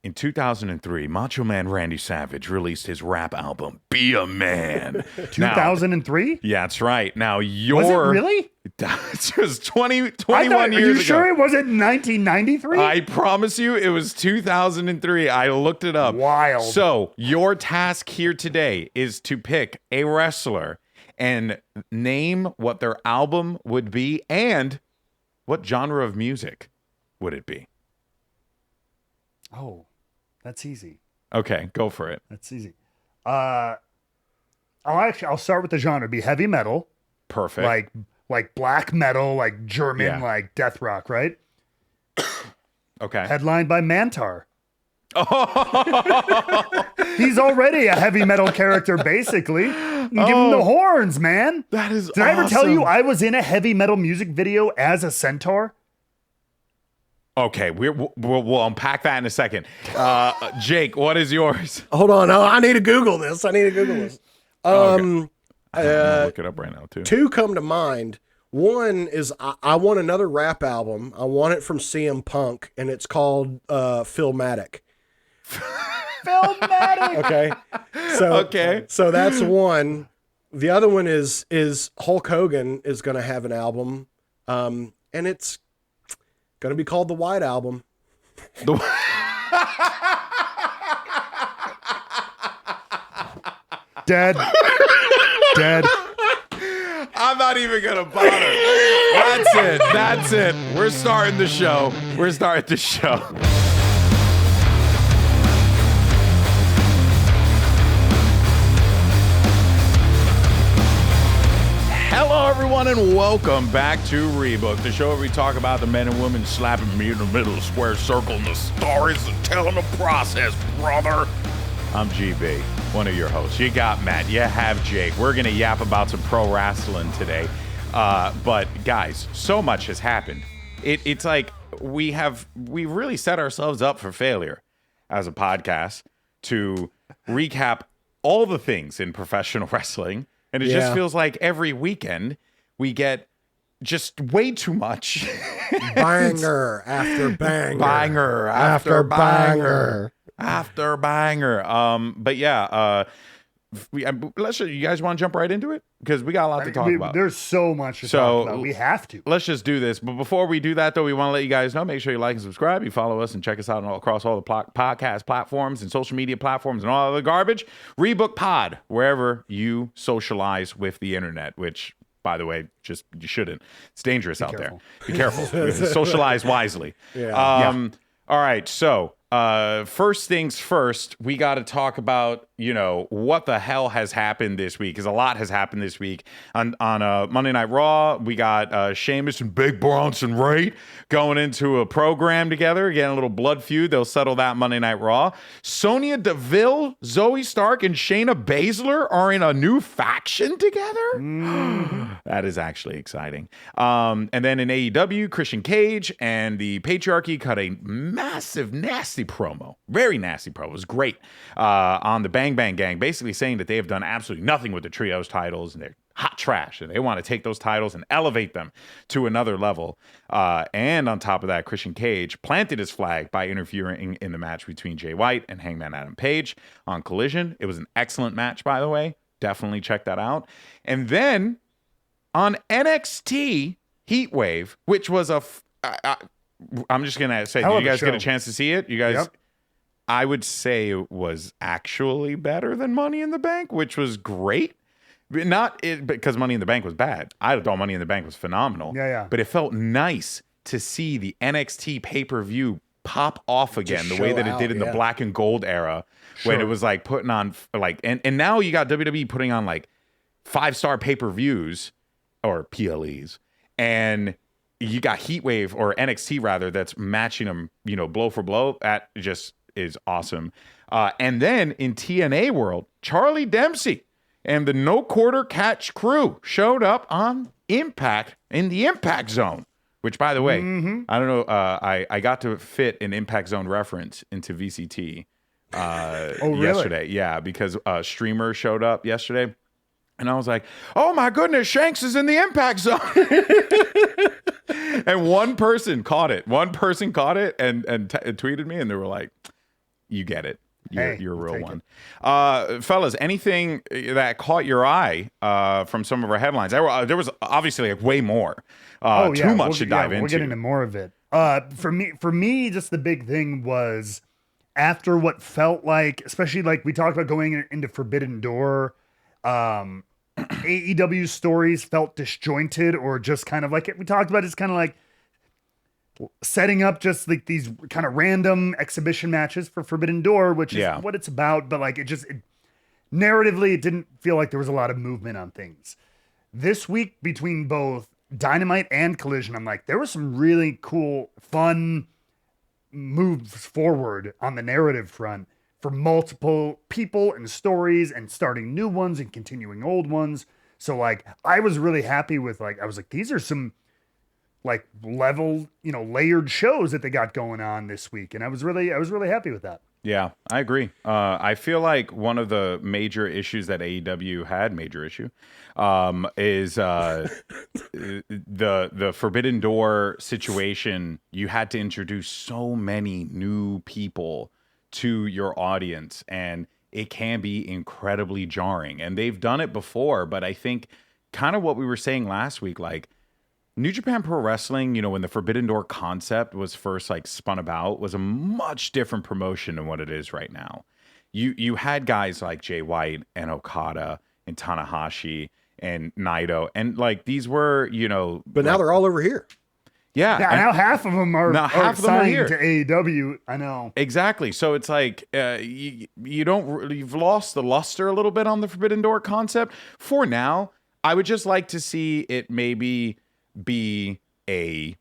In 2003, Macho Man Randy Savage released his rap album, Be a Man. 2003? Yeah, that's right. Now, Was it really? It was 21 years ago. Are you sure it wasn't 1993? I promise you it was 2003. I looked it up. Wild. So, your task here today is to pick a wrestler and name what their album would be and what genre of music would it be. Oh, that's easy. Okay, go for it. That's easy. I'll start with the genre. It'd be heavy metal. Perfect. Like black metal, like German, like death rock, right? Okay. Headlined by Mantar. He's already a heavy metal character, basically. Give him the horns, man. That is Did I ever tell you I was in a heavy metal music video as a centaur? Okay, we'll unpack that in a second. Jake, what is yours? Hold on. Oh, I need to Google this. Okay. I'm gonna look it up right now, too. Two come to mind. One is I want another rap album. I want it from CM Punk, and it's called Philmatic. Philmatic. Okay. So that's one. The other one is Hulk Hogan is going to have an album, and it's going to be called the White Album. Dead. I'm not even gonna bother. That's it. We're starting the show. Hello, everyone, and welcome back to Rebooked, the show where we talk about the men and women slapping me in the middle of the square circle and the stories and telling the process, brother. I'm GB, one of your hosts. You got Matt, you have Jake. We're going to yap about some pro wrestling today. But guys, so much has happened. It's like we really set ourselves up for failure as a podcast to recap all the things in professional wrestling. And it just feels like every weekend we get just way too much. Banger after banger. Banger after banger. After banger. But yeah, you guys want to jump right into it? Because we got a lot to talk about. There's so much to talk about. We have to. Let's just do this. But before we do that, though, we want to let you guys know, make sure you like and subscribe. You follow us and check us out across all the podcast platforms and social media platforms and all other garbage. Rebook Pod, wherever you socialize with the internet, which, by the way, just you shouldn't. It's dangerous out there. Be careful. Socialize wisely. All right. So first things first, we got to talk about, what the hell has happened this week, because a lot has happened this week. On Monday Night Raw, we got Sheamus and Big Bronson Reed going into a program together, getting a little blood feud. They'll settle that Monday Night Raw. Sonya Deville, Zoe Stark, and Shayna Baszler are in a new faction together. That is actually exciting. And then in AEW, Christian Cage and the Patriarchy cut a massive, nasty promo. Very nasty promo. It was great. On the Bang Bang Gang, basically saying that they have done absolutely nothing with the trios titles and they're hot trash and they want to take those titles and elevate them to another level. And on top of that, Christian Cage planted his flag by interfering in the match between Jay White and Hangman Adam Page on Collision. It was an excellent match, by the way. Definitely check that out. And then on NXT Heatwave, which was I'm just going to say, did you guys get a chance to see it? You guys... Yep. I would say it was actually better than Money in the Bank, which was great. Because Money in the Bank was bad. I thought Money in the Bank was phenomenal. Yeah. But it felt nice to see the NXT pay-per-view pop off again, the way that it did in the black and gold era, when it was like putting on and now you got WWE putting on like 5-star pay-per-views or PLEs, and you got Heatwave or NXT rather that's matching them, blow for blow. That just is awesome. And then in TNA world, Charlie Dempsey and the No Quarter Catch crew showed up on Impact in the Impact Zone, which, by the way, I don't know, I got to fit an Impact Zone reference into VCT yesterday. Yeah, because a streamer showed up yesterday. And I was like, oh my goodness, Shanks is in the Impact Zone. And one person caught it. And tweeted me, and they were like, you get it. Hey, You're a we'll real take one. Fellas, anything that caught your eye from some of our headlines? There was obviously like way more. Too much to dive into. We'll get into more of it. For me, just the big thing was after what felt like, especially like we talked about going into Forbidden Door, AEW stories felt disjointed or just kind of like we talked about. It's kind of like setting up just like these kind of random exhibition matches for Forbidden Door, which is what it's about. But like narratively, it didn't feel like there was a lot of movement on things. This week between both Dynamite and Collision, I'm like, there was some really cool, fun moves forward on the narrative front for multiple people and stories and starting new ones and continuing old ones. So like, I was really happy with I was like, these are some like level, layered shows that they got going on this week. And I was really happy with that. Yeah, I agree. I feel like one of the major issues that AEW had, is the Forbidden Door situation. You had to introduce so many new people to your audience, and it can be incredibly jarring. And they've done it before, but I think kind of what we were saying last week, like New Japan Pro Wrestling, when the Forbidden Door concept was first spun about, was a much different promotion than what it is right now. You had guys like Jay White and Okada and Tanahashi and Naito, and these were, but now they're all over here. Yeah. Now half of them are signed here to AEW. I know. Exactly. So it's like you've lost the luster a little bit on the Forbidden Door concept. For now, I would just like to see it maybe be a,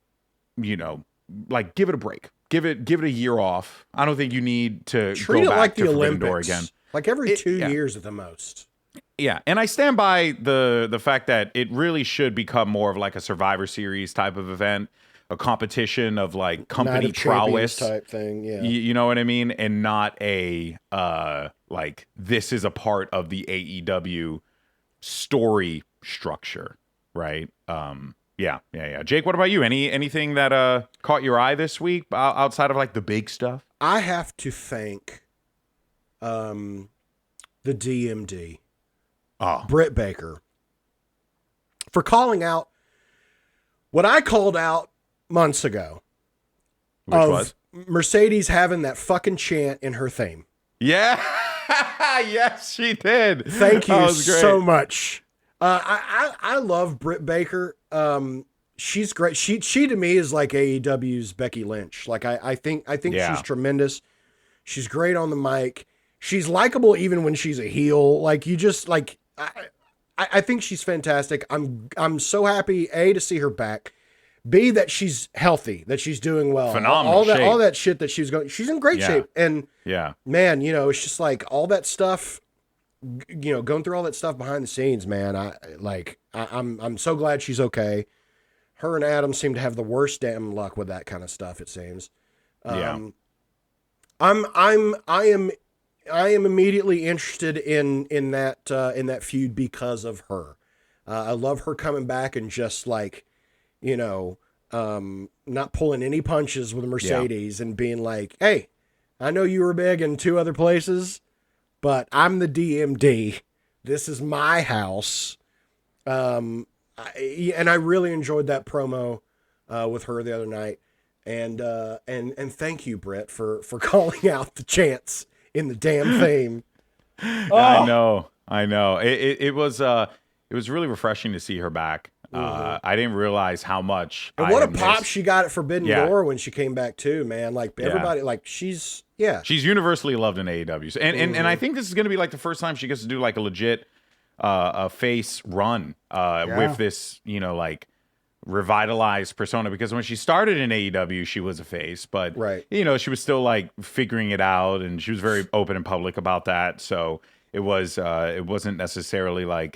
give it a break. Give it a year off. I don't think you need to treat go it back like to the Forbidden Door Olympics again. Like every 2 years at the most. Yeah, and I stand by the fact that it really should become more of like a Survivor Series type of event, a competition of company Night of prowess type thing. Yeah, you know what I mean, and not a this is a part of the AEW story structure, right? Yeah. Jake, what about you? Anything that caught your eye this week outside of the big stuff? I have to thank the DMD. Britt Baker, for calling out what I called out months ago. Which was? Mercedes having that fucking chant in her theme. Yeah. Yes, she did. Thank you so much. I love Britt Baker. She's great. She to me is like AEW's Becky Lynch. I think she's tremendous. She's great on the mic. She's likable even when she's a heel. I think she's fantastic. I'm so happy to see her back. B, that she's healthy, that she's doing well. Phenomenal shape. All that shit that she's in great shape. And man, it's just all that stuff. Going through all that stuff behind the scenes, man. I'm so glad she's okay. Her and Adam seem to have the worst damn luck with that kind of stuff. It seems. I am immediately interested in that feud because of her. I love her coming back and just not pulling any punches with Mercedes and being like, "Hey, I know you were big in 2 other places, but I'm the DMD. This is my house." And I really enjoyed that promo with her the other night. And thank you, Britt, for calling out the chants in the damn theme. I know. It was really refreshing to see her back. I didn't realize how much. And what a pop she got at Forbidden Door when she came back too, man. Everybody, she's universally loved in AEW. And I think this is going to be the first time she gets to do a legit a face run with this, revitalized persona, because when she started in AEW she was a face, but she was still figuring it out, and she was very open and public about that, so it wasn't necessarily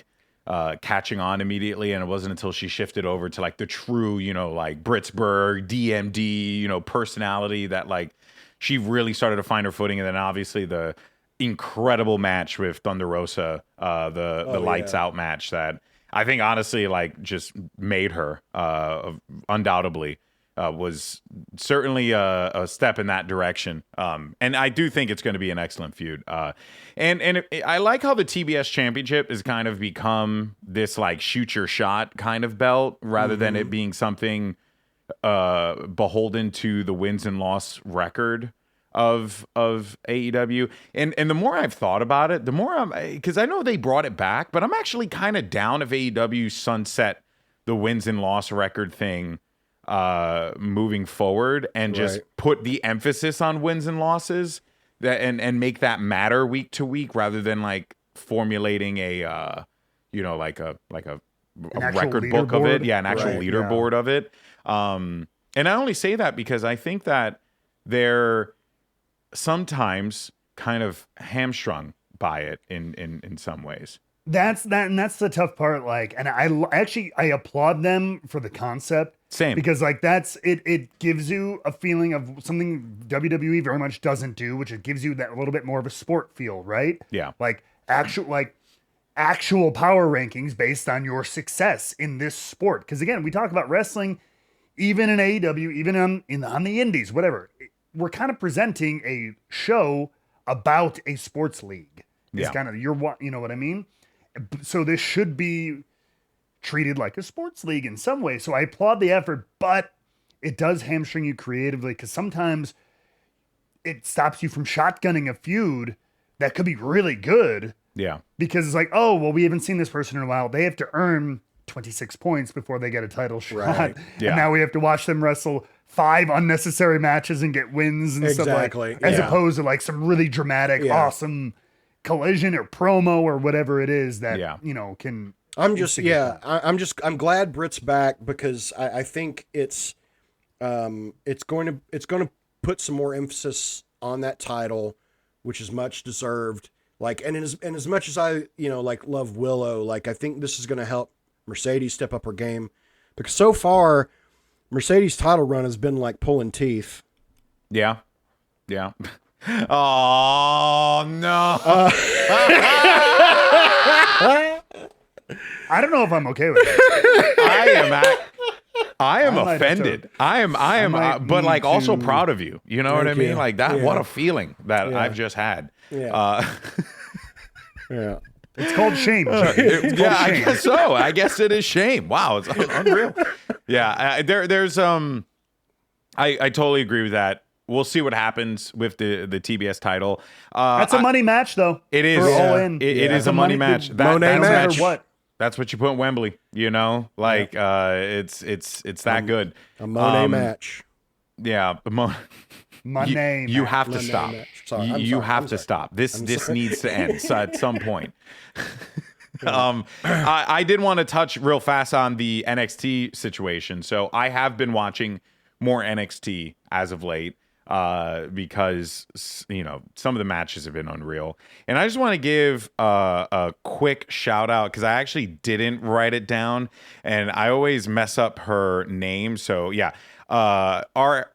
catching on immediately, and it wasn't until she shifted over to the true Britsburg DMD personality that she really started to find her footing. And then obviously the incredible match with Thunder Rosa, the lights out match that I think honestly just made her undoubtedly was certainly a step in that direction. And I do think it's going to be an excellent feud. I like how the TBS Championship has kind of become this like shoot your shot kind of belt rather than it being something beholden to the wins and loss record of AEW. And the more I've thought about it, the more because I know they brought it back, but I'm actually kind of down if AEW sunset the wins and loss record thing moving forward and just put the emphasis on wins and losses and make that matter week to week rather than like formulating a like a record book of it. Yeah, an actual leaderboard of it. And I only say that because I think that they're sometimes kind of hamstrung by it in some ways. That's the tough part. Like, and I applaud them for the concept. Same. Because like it gives you a feeling of something WWE very much doesn't do, which it gives you that a little bit more of a sport feel, right? Yeah. Like actual power rankings based on your success in this sport. Because again, we talk about wrestling, even in AEW, even on the indies, whatever. We're kind of presenting a show about a sports league. It's kind of you know what I mean? So this should be treated like a sports league in some way. So I applaud the effort, but it does hamstring you creatively because sometimes it stops you from shotgunning a feud that could be really good. Yeah. Because it's like, oh, well, we haven't seen this person in a while. They have to earn 26 points before they get a title shot. Right. Yeah. And now we have to watch them wrestle 5 unnecessary matches and get wins and stuff like as opposed to like some really dramatic, awesome collision or promo or whatever it is that can. I'm I'm glad Britt's back because I think it's going to put some more emphasis on that title, which is much deserved. Like, and as much as I like love Willow, like I think this is going to help Mercedes step up her game because so far Mercedes' title run has been like pulling teeth. Yeah. Yeah. Oh no! I don't know if I'm okay with it. I am offended. I am, but like also proud of you. You know what I mean? Like that. What a feeling that I've just had. Yeah. It's called shame. I guess so. I guess it is shame. Wow, it's unreal. Yeah. There's I totally agree with that. We'll see what happens with the TBS title. That's a money match, though. It is. All in. It is a money match. That match. What? That's what you put in Wembley. Like it's that good. A Monet match. Yeah, Money. You have to Monet stop. Match. Sorry, You have to stop. This needs to end. So at some point. I did want to touch real fast on the NXT situation. So I have been watching more NXT as of late. Because some of the matches have been unreal, and I just want to give a quick shout out because I actually didn't write it down, and I always mess up her name. So yeah, our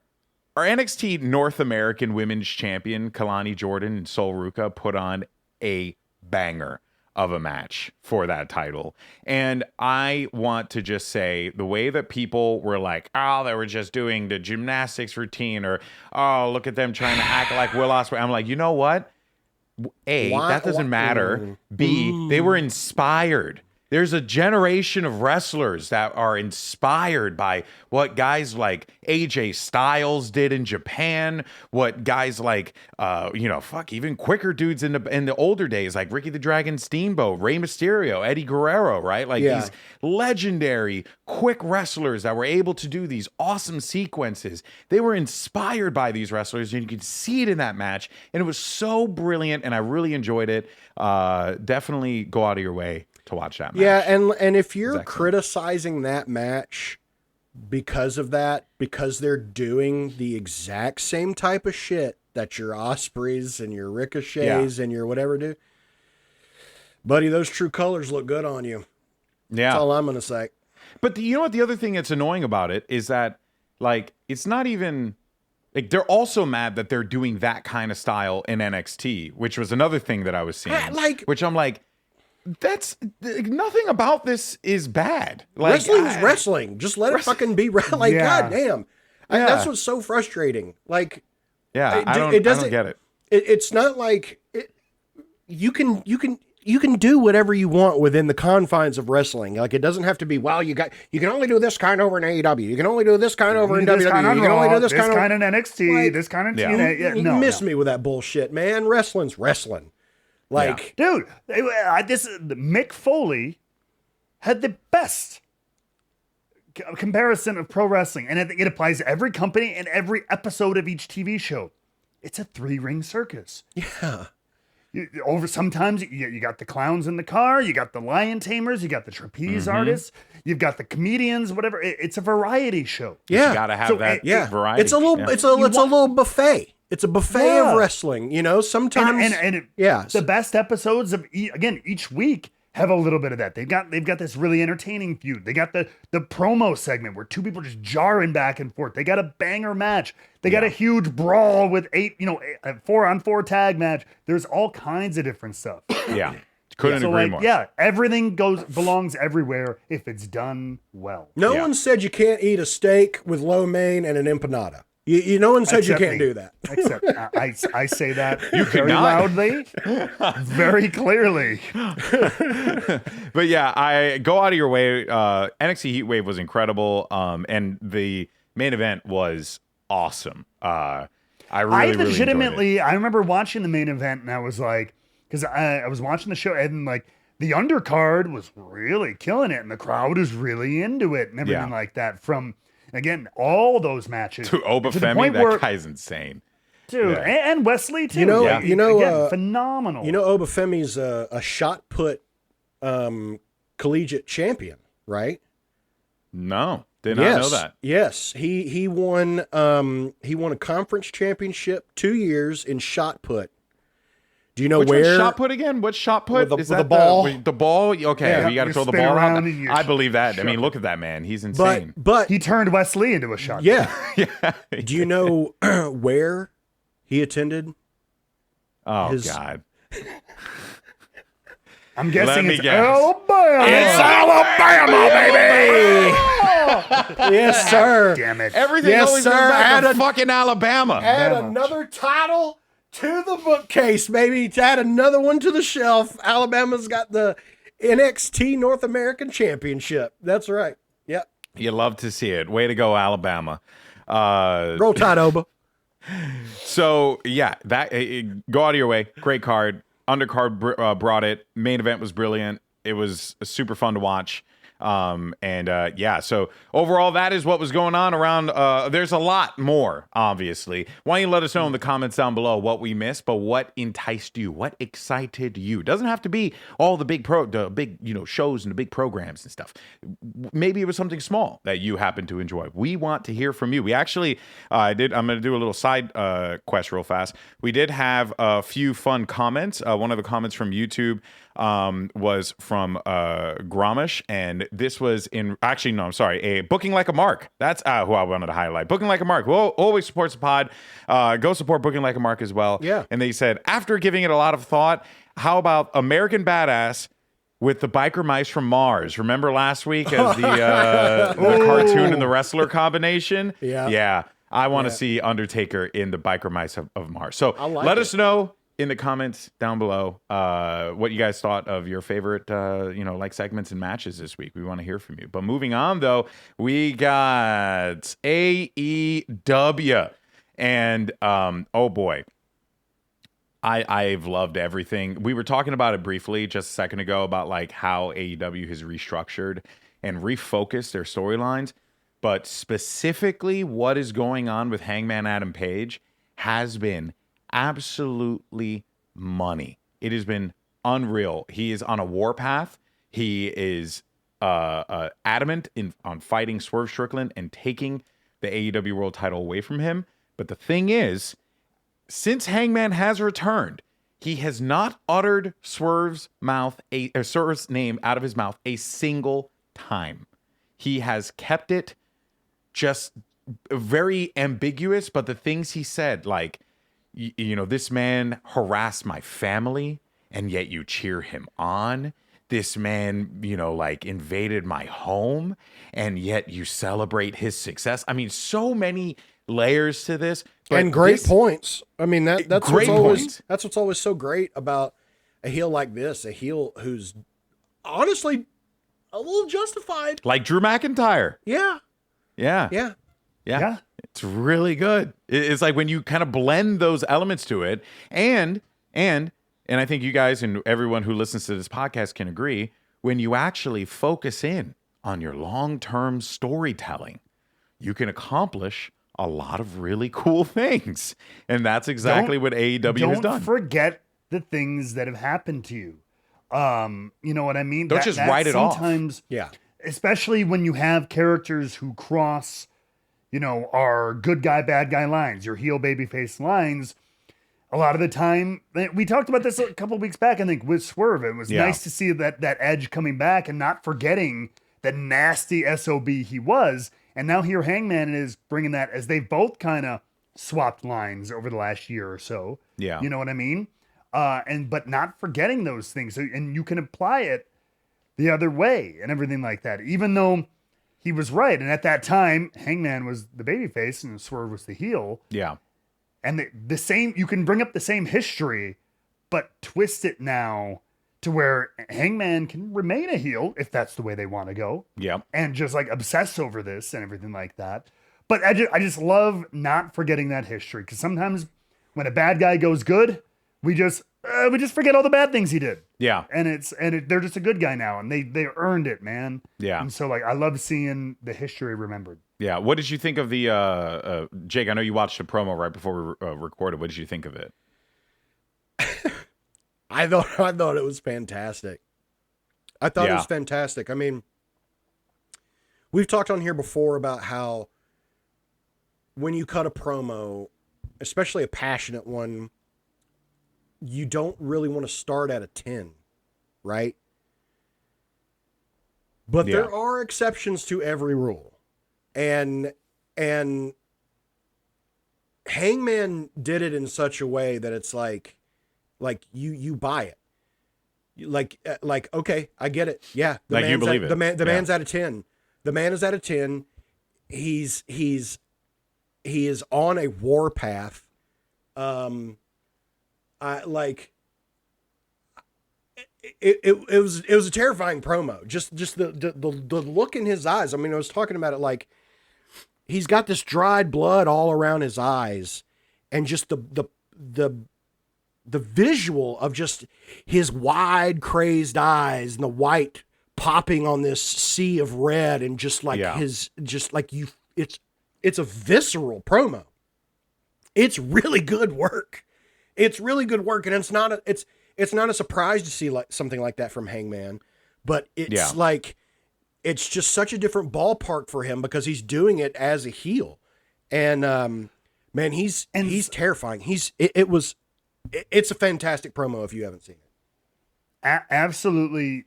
NXT North American Women's Champion Kalani Jordan and Sol Ruka put on a banger of a match for that title. And I want to just say the way that people were like, oh, they were just doing the gymnastics routine or, oh, look at them trying to act like Will Ospreay. I'm like, you know what? A, that doesn't matter. B, they were inspired. There's a generation of wrestlers that are inspired by what guys like AJ Styles did in Japan, what guys like, even quicker dudes in the older days, like Ricky the Dragon Steamboat, Rey Mysterio, Eddie Guerrero, right? Like these legendary quick wrestlers that were able to do these awesome sequences. They were inspired by these wrestlers, and you could see it in that match. And it was so brilliant, and I really enjoyed it. Definitely go out of your way to watch that match. Yeah, and if you're criticizing that match because of that, because they're doing the exact same type of shit that your Ospreys and your Ricochets and your whatever do, buddy, those true colors look good on you. Yeah. That's all I'm going to say. But you know what? The other thing that's annoying about it is that, like, it's not even... Like, they're also mad that they're doing that kind of style in NXT, which was another thing that I was seeing. Which I'm like... That's nothing about this is bad. Like, Wrestling's wrestling. Just let it fucking be. Like, goddamn. That's what's so frustrating. Like, yeah, I don't get it. It's not like you can do whatever you want within the confines of wrestling. Like, it doesn't have to be, well, you can only do this kind over in AEW. You can only do this kind over in WWE. You can only do this kind in NXT, like, this kind of TNA. Yeah, you miss me with that bullshit, man. Wrestling's wrestling. Like, dude, Mick Foley had the best comparison of pro wrestling, and I think it applies to every company and every episode of each TV show. It's a 3-ring circus. Yeah. Sometimes you got the clowns in the car, you got the lion tamers, you got the trapeze artists, you've got the comedians, whatever. It's a variety show. Yeah, you gotta have variety. It's a little buffet. It's a buffet of wrestling. You know, sometimes the best episodes of each week have a little bit of that. They've got this really entertaining feud. They got the promo segment where 2 people just jarring back and forth. They got a banger match. They got a huge brawl with a 4-on-4 tag match. There's all kinds of different stuff. Yeah. Couldn't agree more. Yeah, everything belongs everywhere if it's done well. No one said you can't eat a steak with lo mein and an empanada. No one said you can't do that. Except I say that very loudly, very clearly. But yeah, I go out of your way. NXT Heatwave was incredible, and the main event was awesome. I legitimately, I remember watching the main event, and I was like, because I was watching the show, and like the undercard was really killing it, and the crowd was really into it, and everything like that. From again, all those matches. To Obafemi, that guy's insane. Dude, and Wesley too. Again, phenomenal. You know, Obafemi's a shot put collegiate champion, right? No, did not know that. Yes, he won a conference championship 2 years in shot put. Do you know Which where? One's shot put again? What's shot put? Is that the ball? The ball? Okay, you got to throw the ball around. I believe that. Sure. I mean, look at that, man. He's insane. But he turned Wesley into a shot. Yeah. Yeah. Do you know where he attended? Oh, God. I'm guessing it's Alabama. It's Alabama, baby. Yes, sir. Damn it. Everything always goes back to fucking Alabama. Add another title to the bookcase, baby. Add another one to the shelf. Alabama's got the NXT North American Championship. That's right. Yep. You love to see it. Way to go, Alabama. Roll Tide, Oba. So, yeah, go out of your way. Great card. Undercard brought it. Main event was brilliant. It was super fun to watch. So overall, that is what was going on around. There's a lot more, obviously. Why don't you let us know in the comments down below what we missed, but what enticed you? What excited you? It doesn't have to be all the big shows and the big programs and stuff. Maybe it was something small that you happen to enjoy. We want to hear from you. We actually, I'm going to do a little side quest real fast. We did have a few fun comments. One of the comments from YouTube was from Gromish, and this was a Booking Like a Mark. That's who I wanted to highlight. Booking Like a Mark, who always supports the pod. Go support Booking Like a Mark as well. Yeah. And they said, after giving it a lot of thought, how about American Badass with the biker mice from Mars? Remember last week as the cartoon and the wrestler combination? Yeah. Yeah. I want to see Undertaker in the biker mice of Mars. So let us know in the comments down below what you guys thought of your favorite segments and matches this week. We want to hear from you. But moving on, though, we got AEW, and oh boy, I've loved everything. We were talking about it briefly just a second ago about like how AEW has restructured and refocused their storylines, but specifically what is going on with Hangman Adam Page has been absolutely money. It has been unreal. He is on a warpath. He is adamant on fighting Swerve Strickland and taking the AEW World title away from him. But the thing is, since Hangman has returned, he has not uttered Swerve's name out of his mouth a single time. He has kept it just very ambiguous, but the things he said, like, this man harassed my family, and yet you cheer him on. this man, like invaded my home, and yet you celebrate his success. I mean, so many layers to this, and great points. I mean, that's great what's always so great about a heel like this, a heel who's honestly a little justified, like Drew McIntyre. Yeah. It's really good. It's like when you kind of blend those elements to it, and I think you guys and everyone who listens to this podcast can agree, when you actually focus in on your long-term storytelling, you can accomplish a lot of really cool things. And that's exactly what AEW has done. Don't forget the things that have happened to you. You know what I mean? Don't just write it off. Sometimes, especially when you have characters who cross, our good guy, bad guy lines, your heel babyface lines. A lot of the time, we talked about this a couple of weeks back, I think, with Swerve. It was nice to see that edge coming back and not forgetting the nasty SOB he was. And now here Hangman is bringing that, as they've both kind of swapped lines over the last year or so. Yeah. You know what I mean? But not forgetting those things. So, and you can apply it the other way and everything like that, even though he was right. And at that time, Hangman was the babyface and Swerve was the heel. Yeah. And the same, you can bring up the same history, but twist it now to where Hangman can remain a heel if that's the way they want to go. Yeah. And just like obsess over this and everything like that. But I just love not forgetting that history, because sometimes when a bad guy goes good, we just forget all the bad things he did. Yeah. And they're just a good guy now, and they earned it, man. Yeah. And so like I love seeing the history remembered. Yeah. What did you think of the Jake? I know you watched a promo right before we recorded. What did you think of it? I thought it was fantastic. I thought it was fantastic. I mean, we've talked on here before about how when you cut a promo, especially a passionate one, you don't really want to start at a 10, right? But there are exceptions to every rule. And Hangman did it in such a way that it's like you buy it. Like okay, I get it. Yeah, you believe it. The man's at a 10. The man is at a 10. He is on a warpath. It was a terrifying promo. Just the look in his eyes. I mean, I was talking about it like he's got this dried blood all around his eyes, and just the visual of just his wide, crazed eyes and the white popping on this sea of red, and just like it's a visceral promo. It's really good work. It's really good work, and it's not a surprise to see like something like that from Hangman, but it's like it's just such a different ballpark for him because he's doing it as a heel, and man, he's terrifying. It's a fantastic promo if you haven't seen it. Absolutely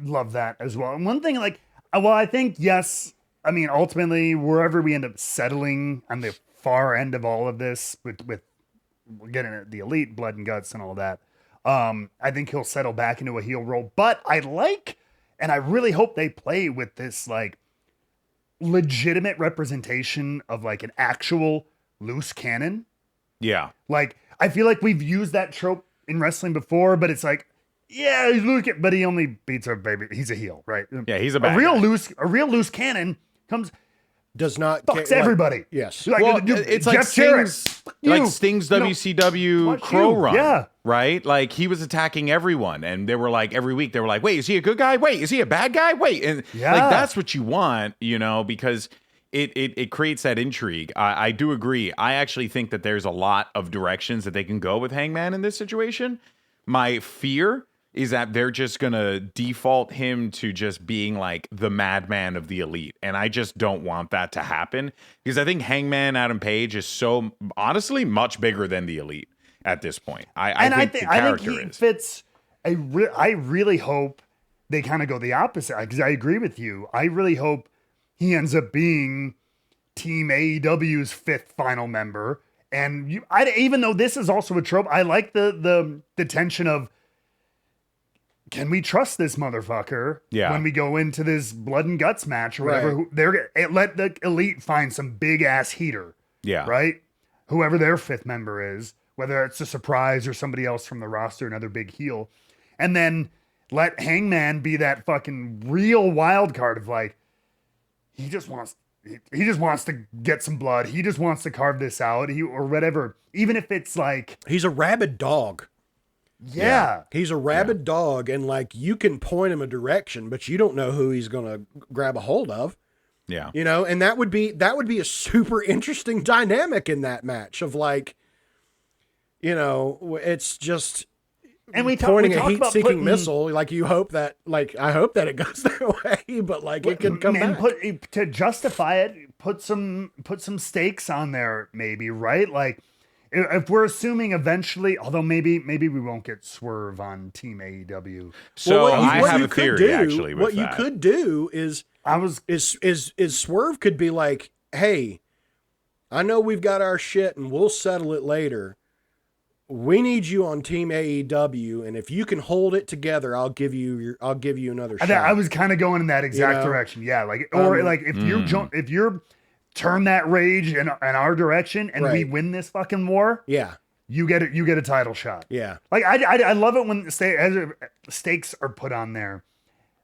love that as well. And one thing, I think, yes, I mean, ultimately, wherever we end up settling on the far end of all of this, with we're getting at the Elite, Blood and Guts and all that, I think he'll settle back into a heel role. But I really hope they play with this, like, legitimate representation of, like, an actual loose cannon. Yeah. Like, I feel like we've used that trope in wrestling before, but it's like, yeah, but he only beats a baby. He's a heel, right? Yeah, he's a bad guy. A real loose cannon does not fucks everybody. Yes. Like, it's like Sting's WCW Crow run. Yeah. Right? Like, he was attacking everyone, and they were like, every week they were like, wait, is he a good guy? Wait, is he a bad guy? Wait. And like, that's what you want, because it creates that intrigue. I do agree. I actually think that there's a lot of directions that they can go with Hangman in this situation. My fear is that they're just going to default him to just being like the madman of the Elite. And I just don't want that to happen, because I think Hangman Adam Page is so honestly much bigger than the Elite at this point. I think he fits. I really hope they kind of go the opposite, because I agree with you. I really hope he ends up being Team AEW's 5th final member. And even though this is also a trope, I like the tension of can we trust this motherfucker Yeah. when we go into this blood and guts match or whatever? Right. Let the Elite find some big ass heater. Yeah. Right? Whoever their 5th member is, whether it's a surprise or somebody else from the roster, another big heel. And then let Hangman be that fucking real wild card of like, he just wants to get some blood. He just wants to carve this out. Or whatever. Even if it's like, he's a rabid dog. yeah. He's a rabid dog, and like you can point him a direction, but you don't know who he's gonna grab a hold of. Yeah. You know, and that would be a super interesting dynamic in that match of like, you know, it's just And we pointing talk a heat-seeking about missile. Like I hope that it goes their way, but like it could come back. To justify it, put some stakes on there, maybe, right? Like if we're assuming eventually, although maybe we won't get Swerve on Team AEW. So Well, I have a theory actually with what that. you could do is Swerve could be like, hey, I know we've got our shit and we'll settle it later. We need you on Team AEW, and if you can hold it together, I'll give you another shot. I was kind of going in that exact direction. Yeah, like like if you're turn that rage in our direction and we win this fucking war, yeah, you get a title shot. yeah. Like I love it when stakes are put on there,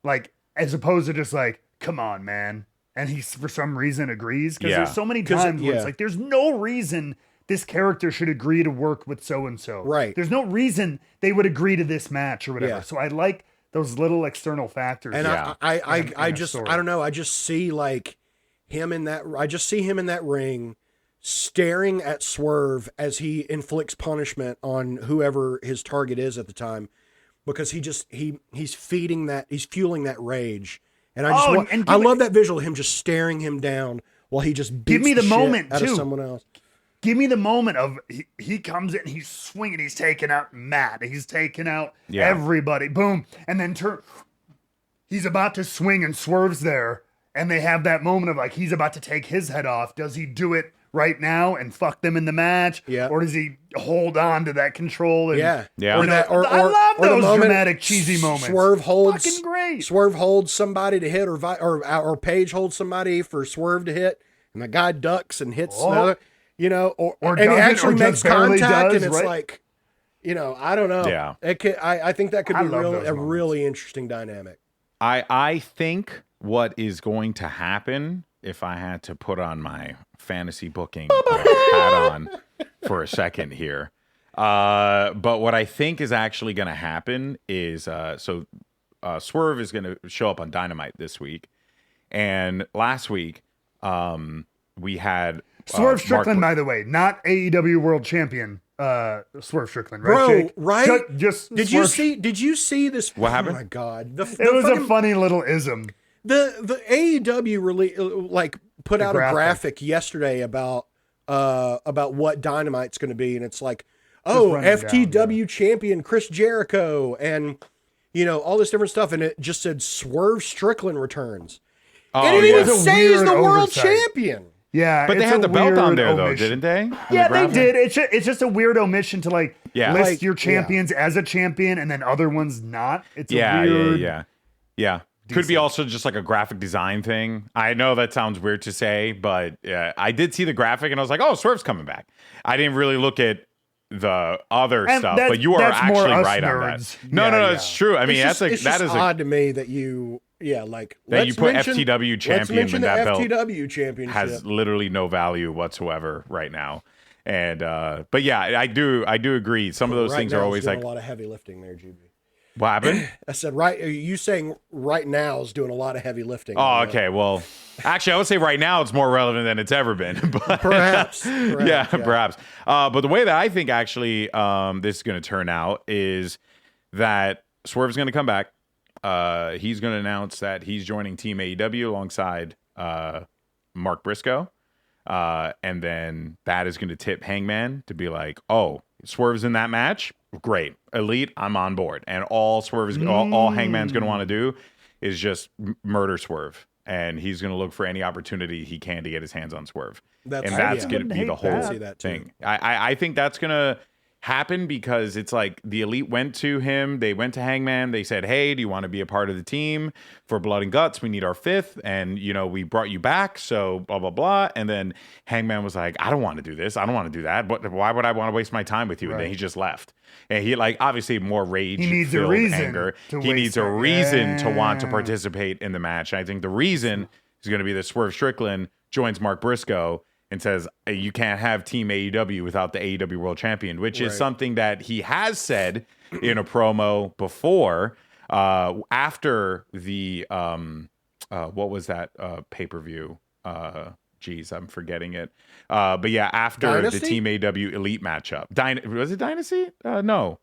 like as opposed to just like, come on, man, and he for some reason agrees because there's so many times where it's like there's no reason this character should agree to work with so and so. Right. There's no reason they would agree to this match or whatever. Yeah. So I like those little external factors. And I just story. I don't know. I just see like him in that. I just see him in that ring, staring at Swerve as he inflicts punishment on whoever his target is at the time, because he's feeding that. He's fueling that rage. And I love that visual of him just staring him down while he just beats the moment out of someone else. Give me the moment of he comes in, he's swinging, he's taking out Matt, he's taking out everybody, boom, and then he's about to swing and Swerve's there, and they have that moment of like he's about to take his head off. Does he do it right now and fuck them in the match? Yeah. Or does he hold on to that control? And, Yeah. I love those dramatic, cheesy moments. Swerve holds fucking great. Swerve holds somebody to hit, or Page holds somebody for Swerve to hit, and the guy ducks and hits another. You know, and he actually makes contact, and it's like, you know, I don't know. Yeah. I think that could be a really interesting dynamic. I think what is going to happen, if I had to put on my fantasy booking hat on for a second here, but what I think is actually going to happen is Swerve is going to show up on Dynamite this week, and last week we had Swerve Strickland, by the way, not AEW World Champion. Swerve Strickland, right, Bro, Jake? right? Did you see this? What happened? Oh my god! It was a funny little ism. The AEW really put out a graphic yesterday about what Dynamite's going to be, and it's like, FTW champion Chris Jericho, and you know all this different stuff, and it just said Swerve Strickland returns. And it even says the world champion. Yeah, but they had the belt on there though, didn't they? Yeah, they did. It's just a weird omission to list like, your champions as a champion and then other ones not. It's weird. Yeah. Could be also just like a graphic design thing. I know that sounds weird to say, but I did see the graphic and I was like, oh, Swerve's coming back. I didn't really look at the other stuff, but you are actually right on that. No, it's true. I mean, it's odd to me that you. Yeah, like that you put FTW champion when that belt FTW championship has literally no value whatsoever right now. And but yeah, I do agree. Some of those things are always like a lot of heavy lifting there, GB. What happened? I said right. Are you saying right now is doing a lot of heavy lifting? Oh, okay. Well, actually, I would say right now it's more relevant than it's ever been. But perhaps. Perhaps. But the way that I think actually this is going to turn out is that Swerve's going to come back. He's going to announce that he's joining Team AEW alongside Mark Briscoe. And then that is going to tip Hangman to be like, oh, Swerve's in that match? Great. Elite, I'm on board. And all Hangman's going to want to do is just murder Swerve. And he's going to look for any opportunity he can to get his hands on Swerve. That's going to be the whole thing. I think that's going to happened because it's like the Elite went to him. They went to Hangman. They said, hey, do you want to be a part of the team for Blood and Guts? We need our 5th. And, we brought you back. So blah, blah, blah. And then Hangman was like, I don't want to do this. I don't want to do that. But why would I want to waste my time with you? And then he just left. And he obviously more rage. He needs a reason. Anger. He needs a reason to want to participate in the match. I think the reason is going to be that Swerve Strickland joins Mark Briscoe and says, you can't have Team AEW without the AEW World Champion, which is something that he has said in a promo before, after the, what was that pay-per-view? Geez, I'm forgetting it. But yeah, after Dynasty? the Team AEW Elite matchup. Was it Dynasty? No.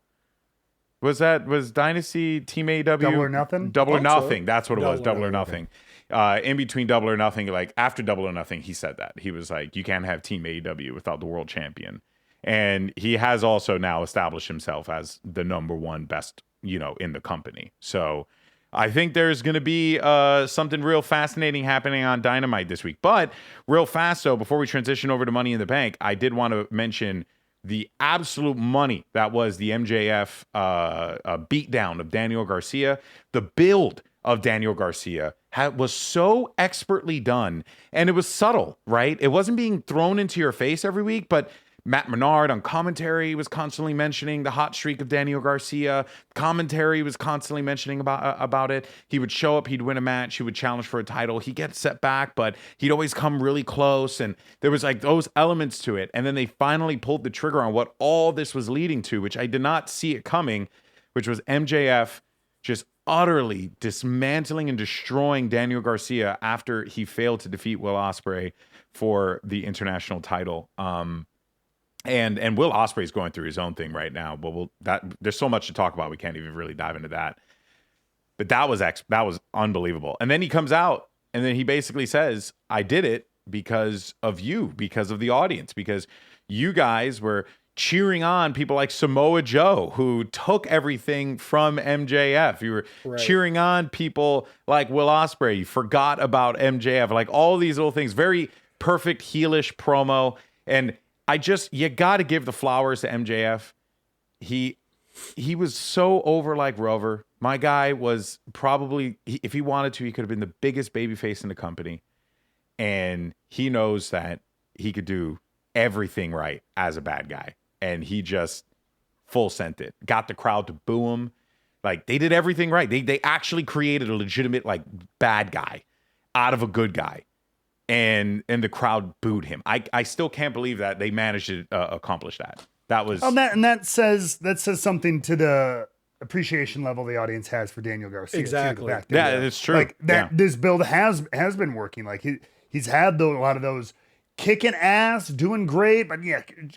Was Dynasty Team AEW? Double or Nothing? Double or Nothing. So. That's what it was. Double or Nothing. In between Double or Nothing, after Double or Nothing, he said that. He was like, you can't have Team AEW without the world champion. And he has also now established himself as the number one best, in the company. So I think there's going to be something real fascinating happening on Dynamite this week. But real fast, though, before we transition over to Money in the Bank, I did want to mention the absolute money that was the MJF beatdown of Daniel Garcia. The build of Daniel Garcia was so expertly done, and it was subtle, right? It wasn't being thrown into your face every week, but Matt Menard on commentary was constantly mentioning the hot streak of Daniel Garcia. Commentary was constantly mentioning about it. He would show up, he'd win a match, he would challenge for a title, he'd get set back, but he'd always come really close, and there was those elements to it. And then they finally pulled the trigger on what all this was leading to, which I did not see it coming, which was MJF just utterly dismantling and destroying Daniel Garcia after he failed to defeat Will Ospreay for the international title. And Will Ospreay's going through his own thing right now, but there's so much to talk about, we can't even really dive into that. But that was unbelievable. And then he comes out and then he basically says, I did it because of you, because of the audience, because you guys were cheering on people like Samoa Joe, who took everything from MJF. You were cheering on people like Will Ospreay. You forgot about MJF, all these little things. Very perfect heelish promo. And you got to give the flowers to MJF. He was so over like Rover. My guy was probably, if he wanted to, he could have been the biggest babyface in the company. And he knows that he could do everything right as a bad guy. And he just full sent it. Got the crowd to boo him. They did everything right. They actually created a legitimate bad guy out of a good guy. And the crowd booed him. I still can't believe that they managed to accomplish that. That was that says something to the appreciation level the audience has for Daniel Garcia. Exactly. Yeah, it's true. This build has been working. He's had a lot of those kicking ass, doing great, but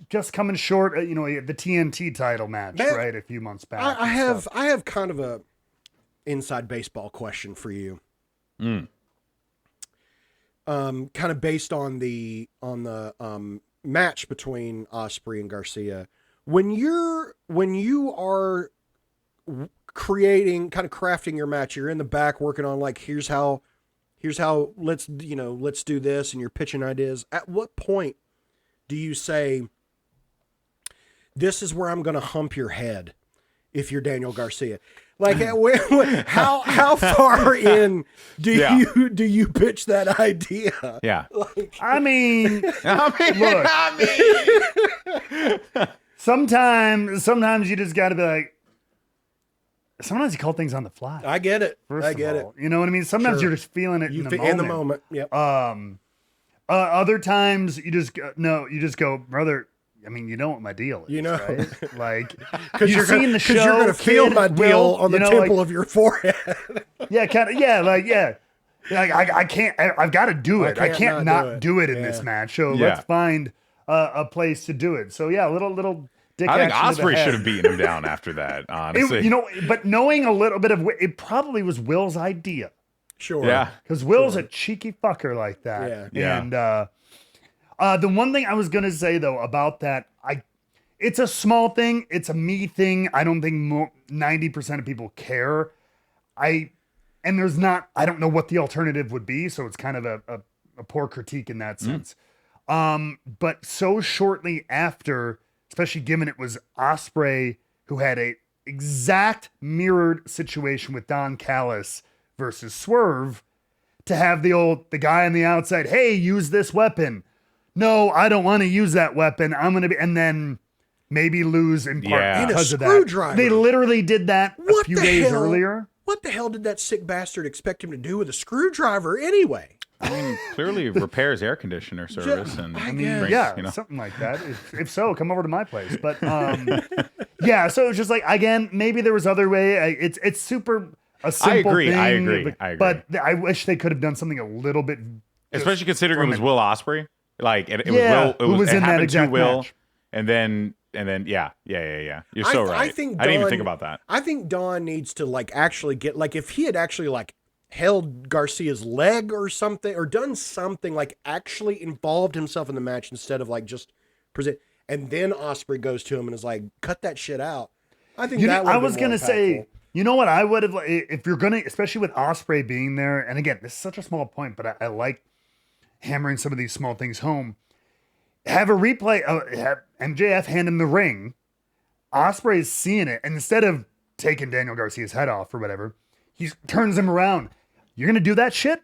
just coming short. The TNT title match, right, a few months back. I have kind of a inside baseball question for you. Kind of based on the match between Ospreay and Garcia. When you are crafting your match, you're in the back working on here's how let's do this, and you're pitching ideas. At what point do you say, this is where I'm going to hump your head if you're Daniel Garcia? How far in do you pitch that idea? Yeah. I mean, look. Sometimes you just got to be like. Sometimes you call things on the fly. I get it. I get it. You know what I mean? Sometimes you're just feeling it in the moment. Yep. Other times you just go, brother. I mean, you know what my deal is, right? Because you've seen the show. Because you're going to feel my deal on the temple of your forehead. Yeah, kind of. Yeah, I can't. I've got to do it. I can't not do it in this match. So let's find a place to do it. So yeah, little. I think Ospreay should have beaten him down after that, honestly. But knowing a little bit of it probably was Will's idea. Sure. Yeah. Because Will's a cheeky fucker like that. Yeah. And the one thing I was going to say, though, about that, it's a small thing. It's a me thing. I don't think 90% of people care. I don't know what the alternative would be. So it's kind of a poor critique in that sense. But so shortly after especially given it was Ospreay who had a exact mirrored situation with Don Callis versus Swerve, to have the guy on the outside, hey, use this weapon. No, I don't want to use that weapon. I'm going to be, and then maybe lose in part because of that. They literally did that a few days earlier. What the hell did that sick bastard expect him to do with a screwdriver anyway? I mean, clearly repairs air conditioner service, and something like that. If so, come over to my place. But yeah, so it's just like, again, maybe there was other way. It's super a simple thing. I agree. But I wish they could have done something a little bit, especially considering it was Will Ospreay. Like it was in that exact match. And then yeah. You're so right. I didn't even think about that. I think Don needs to like actually get, like, if he had actually like held Garcia's leg or something, or done something, like actually involved himself in the match instead of like just present, and then Ospreay goes to him and is like, cut that shit out. I think I was gonna say, you know what I would have, if you're gonna, especially with Ospreay being there, and again, this is such a small point, but I like hammering some of these small things home. Have a replay, have MJF hand him the ring. Ospreay is seeing it, and instead of taking Daniel Garcia's head off or whatever, he turns him around. You're gonna do that shit?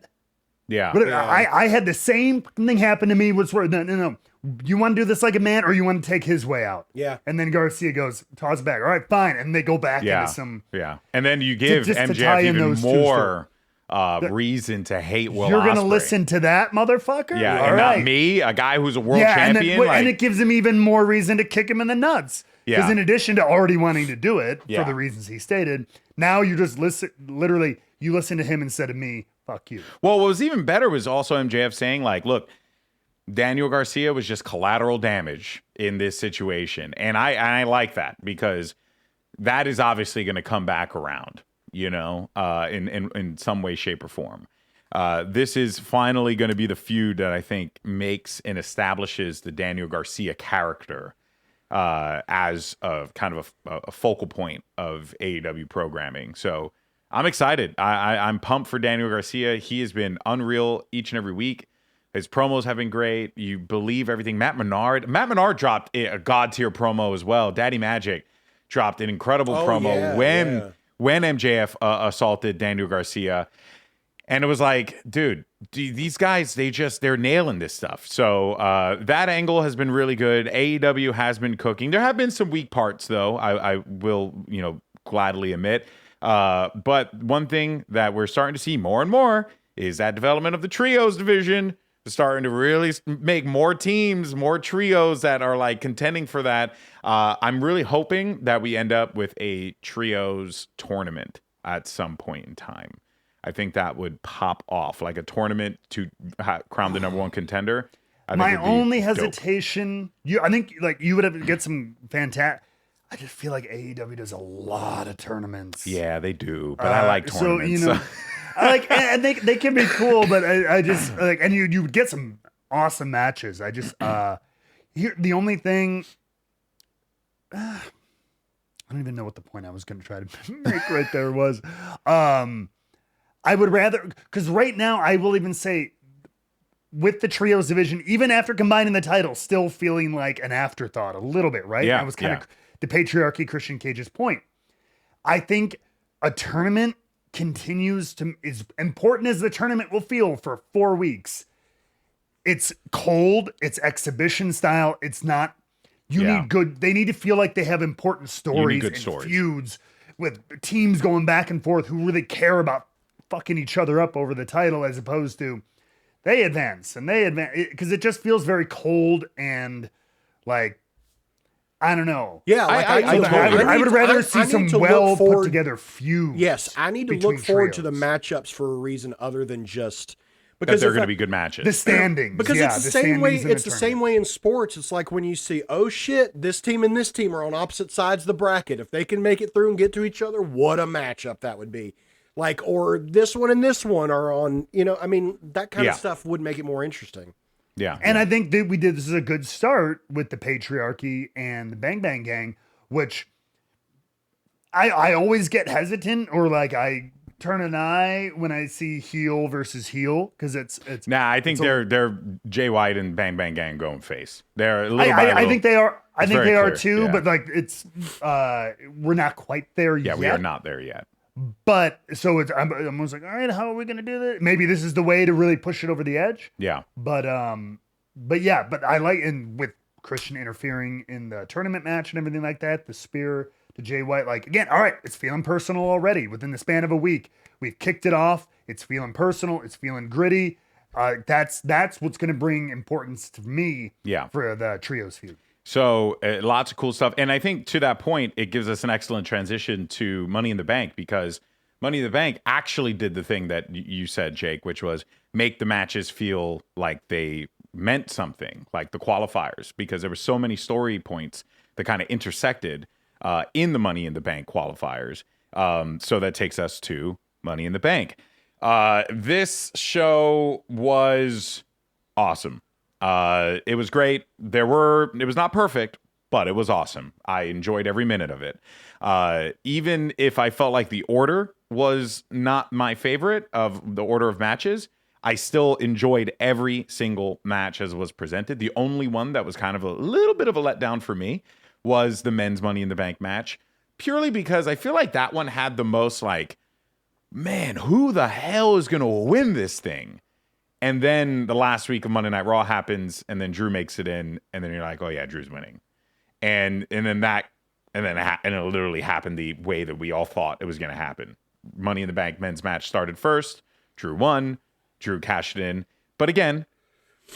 Yeah. I had the same thing happen to me. No. You want to do this like a man, or you want to take his way out? Yeah. And then Garcia goes, toss back. All right, fine. And they go back into some. Yeah. And then you give MJF even more reason to hate Will Ospreay. You're gonna listen to that, motherfucker? Yeah. And not me, a guy who's a world champion. And it gives him even more reason to kick him in the nuts. Because in addition to already wanting to do it for the reasons he stated, now you just you listen to him instead of me. Fuck you. Well, what was even better was also MJF saying, like, look, Daniel Garcia was just collateral damage in this situation. And I like that, because that is obviously going to come back around, in some way, shape, or form. This is finally going to be the feud that I think makes and establishes the Daniel Garcia character as a kind of a focal point of AEW programming. So I'm excited. I'm pumped for Daniel Garcia. He has been unreal each and every week. His promos have been great. You believe everything. Matt Menard dropped a god tier promo as well. Daddy Magic dropped an incredible promo when MJF assaulted Daniel Garcia. And it was like, dude, these guys, they're nailing this stuff. So that angle has been really good. AEW has been cooking. There have been some weak parts, though, I will, gladly admit. But one thing that we're starting to see more and more is that development of the trios division. Starting to really make more teams, more trios that are like contending for that. I'm really hoping that we end up with a trios tournament at some point in time. I think that would pop off, like a tournament to crown the number one contender. My only hesitation, I think like you would have to get some fantastic. I just feel like AEW does a lot of tournaments. Yeah, they do, but I like tournaments. So, and they can be cool, but I just like, and you would get some awesome matches. I just here the only thing. I don't even know what the point I was going to try to make right there was. I would rather, because right now I will even say, with the trios division, even after combining the titles, still feeling like an afterthought a little bit, right? Yeah, that was kind of the patriarchy Christian Cage's point. I think a tournament is important as the tournament will feel for 4 weeks. It's cold, it's exhibition style, it's not, need good, they need to feel like they have important stories and feuds with teams going back and forth who really care about fucking each other up over the title, as opposed to they advance, because it just feels very cold and like, I don't know. Yeah, like I would rather see some well put together feuds. Yes, I need to look forward to the matchups for a reason other than just because they're going to be good matches. The standings, because it's the same way. It's the same way in sports. It's like when you see, oh shit, this team and this team are on opposite sides of the bracket. If they can make it through and get to each other, what a matchup that would be. Like, or this one and this one are on. That kind of stuff would make it more interesting. Yeah. And I think that this is a good start with the patriarchy and the Bang Bang Gang, which I always get hesitant, or like I turn an eye when I see heel versus heel because it's. Nah, I think they're Jay White and Bang Bang Gang going face. They're a little. I think they are. I think they are too. Yeah. But like it's, we're not quite there yet. Yeah, we are not there yet. But so I'm almost like, all right, how are we gonna do this? Maybe this is the way to really push it over the edge. Yeah. But I like, and with Christian interfering in the tournament match and everything like that, the spear to Jay White, like again, all right, it's feeling personal already within the span of a week. We've kicked it off. It's feeling personal. It's feeling gritty. That's what's going to bring importance to me. Yeah. For the trios feud. So lots of cool stuff. And I think to that point, it gives us an excellent transition to Money in the Bank, because Money in the Bank actually did the thing that you said, Jake, which was make the matches feel like they meant something, like the qualifiers, because there were so many story points that kind of intersected in the Money in the Bank qualifiers. So that takes us to Money in the Bank. This show was awesome. It was great. It was not perfect, but it was awesome. I enjoyed every minute of it. Even if I felt like the order was not my favorite of the order of matches, I still enjoyed every single match as it was presented. The only one that was kind of a little bit of a letdown for me was the men's Money in the Bank match, purely because I feel like that one had the most like, man, who the hell is going to win this thing? And then the last week of Monday Night Raw happens, and then Drew makes it in, and then you're like, oh yeah, Drew's winning. And then it literally happened the way that we all thought it was going to happen. Money in the Bank men's match started first. Drew won. Drew cashed it in. But again,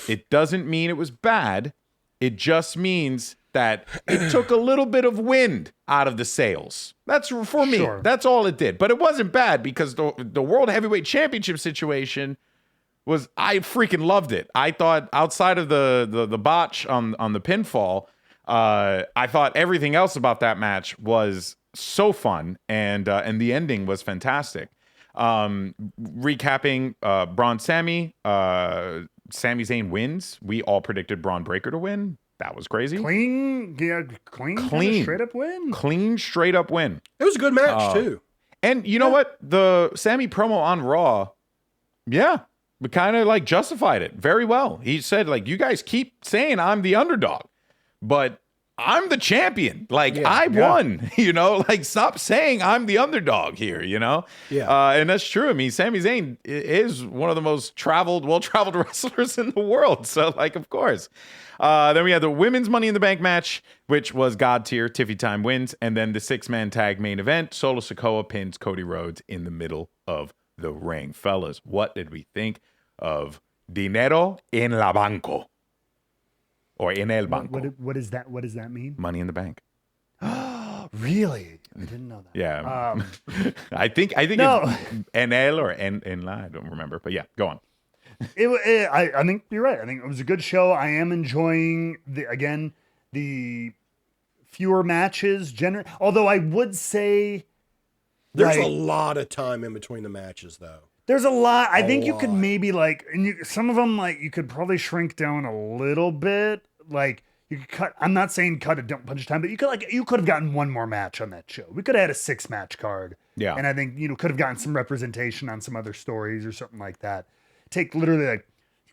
it doesn't mean it was bad. It just means that it took a little bit of wind out of the sails. That's for me. Sure. That's all it did. But it wasn't bad, because the World Heavyweight Championship situation was, I freaking loved it. I thought outside of the botch on the pinfall, I thought everything else about that match was so fun, and the ending was fantastic. Recapping, Braun Sami Zayn wins. We all predicted Braun Breaker to win. That was crazy. Clean, straight up win. Clean, straight up win. It was a good match too. And you know what? The Sami promo on Raw, yeah, we kind of like justified it very well. He said, like, you guys keep saying I'm the underdog, but I'm the champion. Like, I won, you know, like, stop saying I'm the underdog here, you know? Yeah. And that's true. I mean, Sami Zayn is one of the most well-traveled wrestlers in the world. So, like, of course. Then we had the women's Money in the Bank match, which was God tier. Tiffy Time wins. And then the 6-man tag main event, Solo Sikoa pins Cody Rhodes in the middle of the ring. Fellas, what did we think of Dinero en la Banco? Or in el banco. What is that? What does that mean? Money in the Bank. Really? I didn't know that. Yeah. I think No. it's en el or en la. I don't remember. But yeah, go on. I think you're right. I think it was a good show. I am enjoying the fewer matches. Although I would say there's a lot of time in between the matches, though. There's a lot. I think you could maybe some of them you could probably shrink down a little bit. Like you could cut. I'm not saying cut a bunch of time, but you could have gotten one more match on that show. We could have had a 6-match card. Yeah, and I think could have gotten some representation on some other stories or something like that. Take literally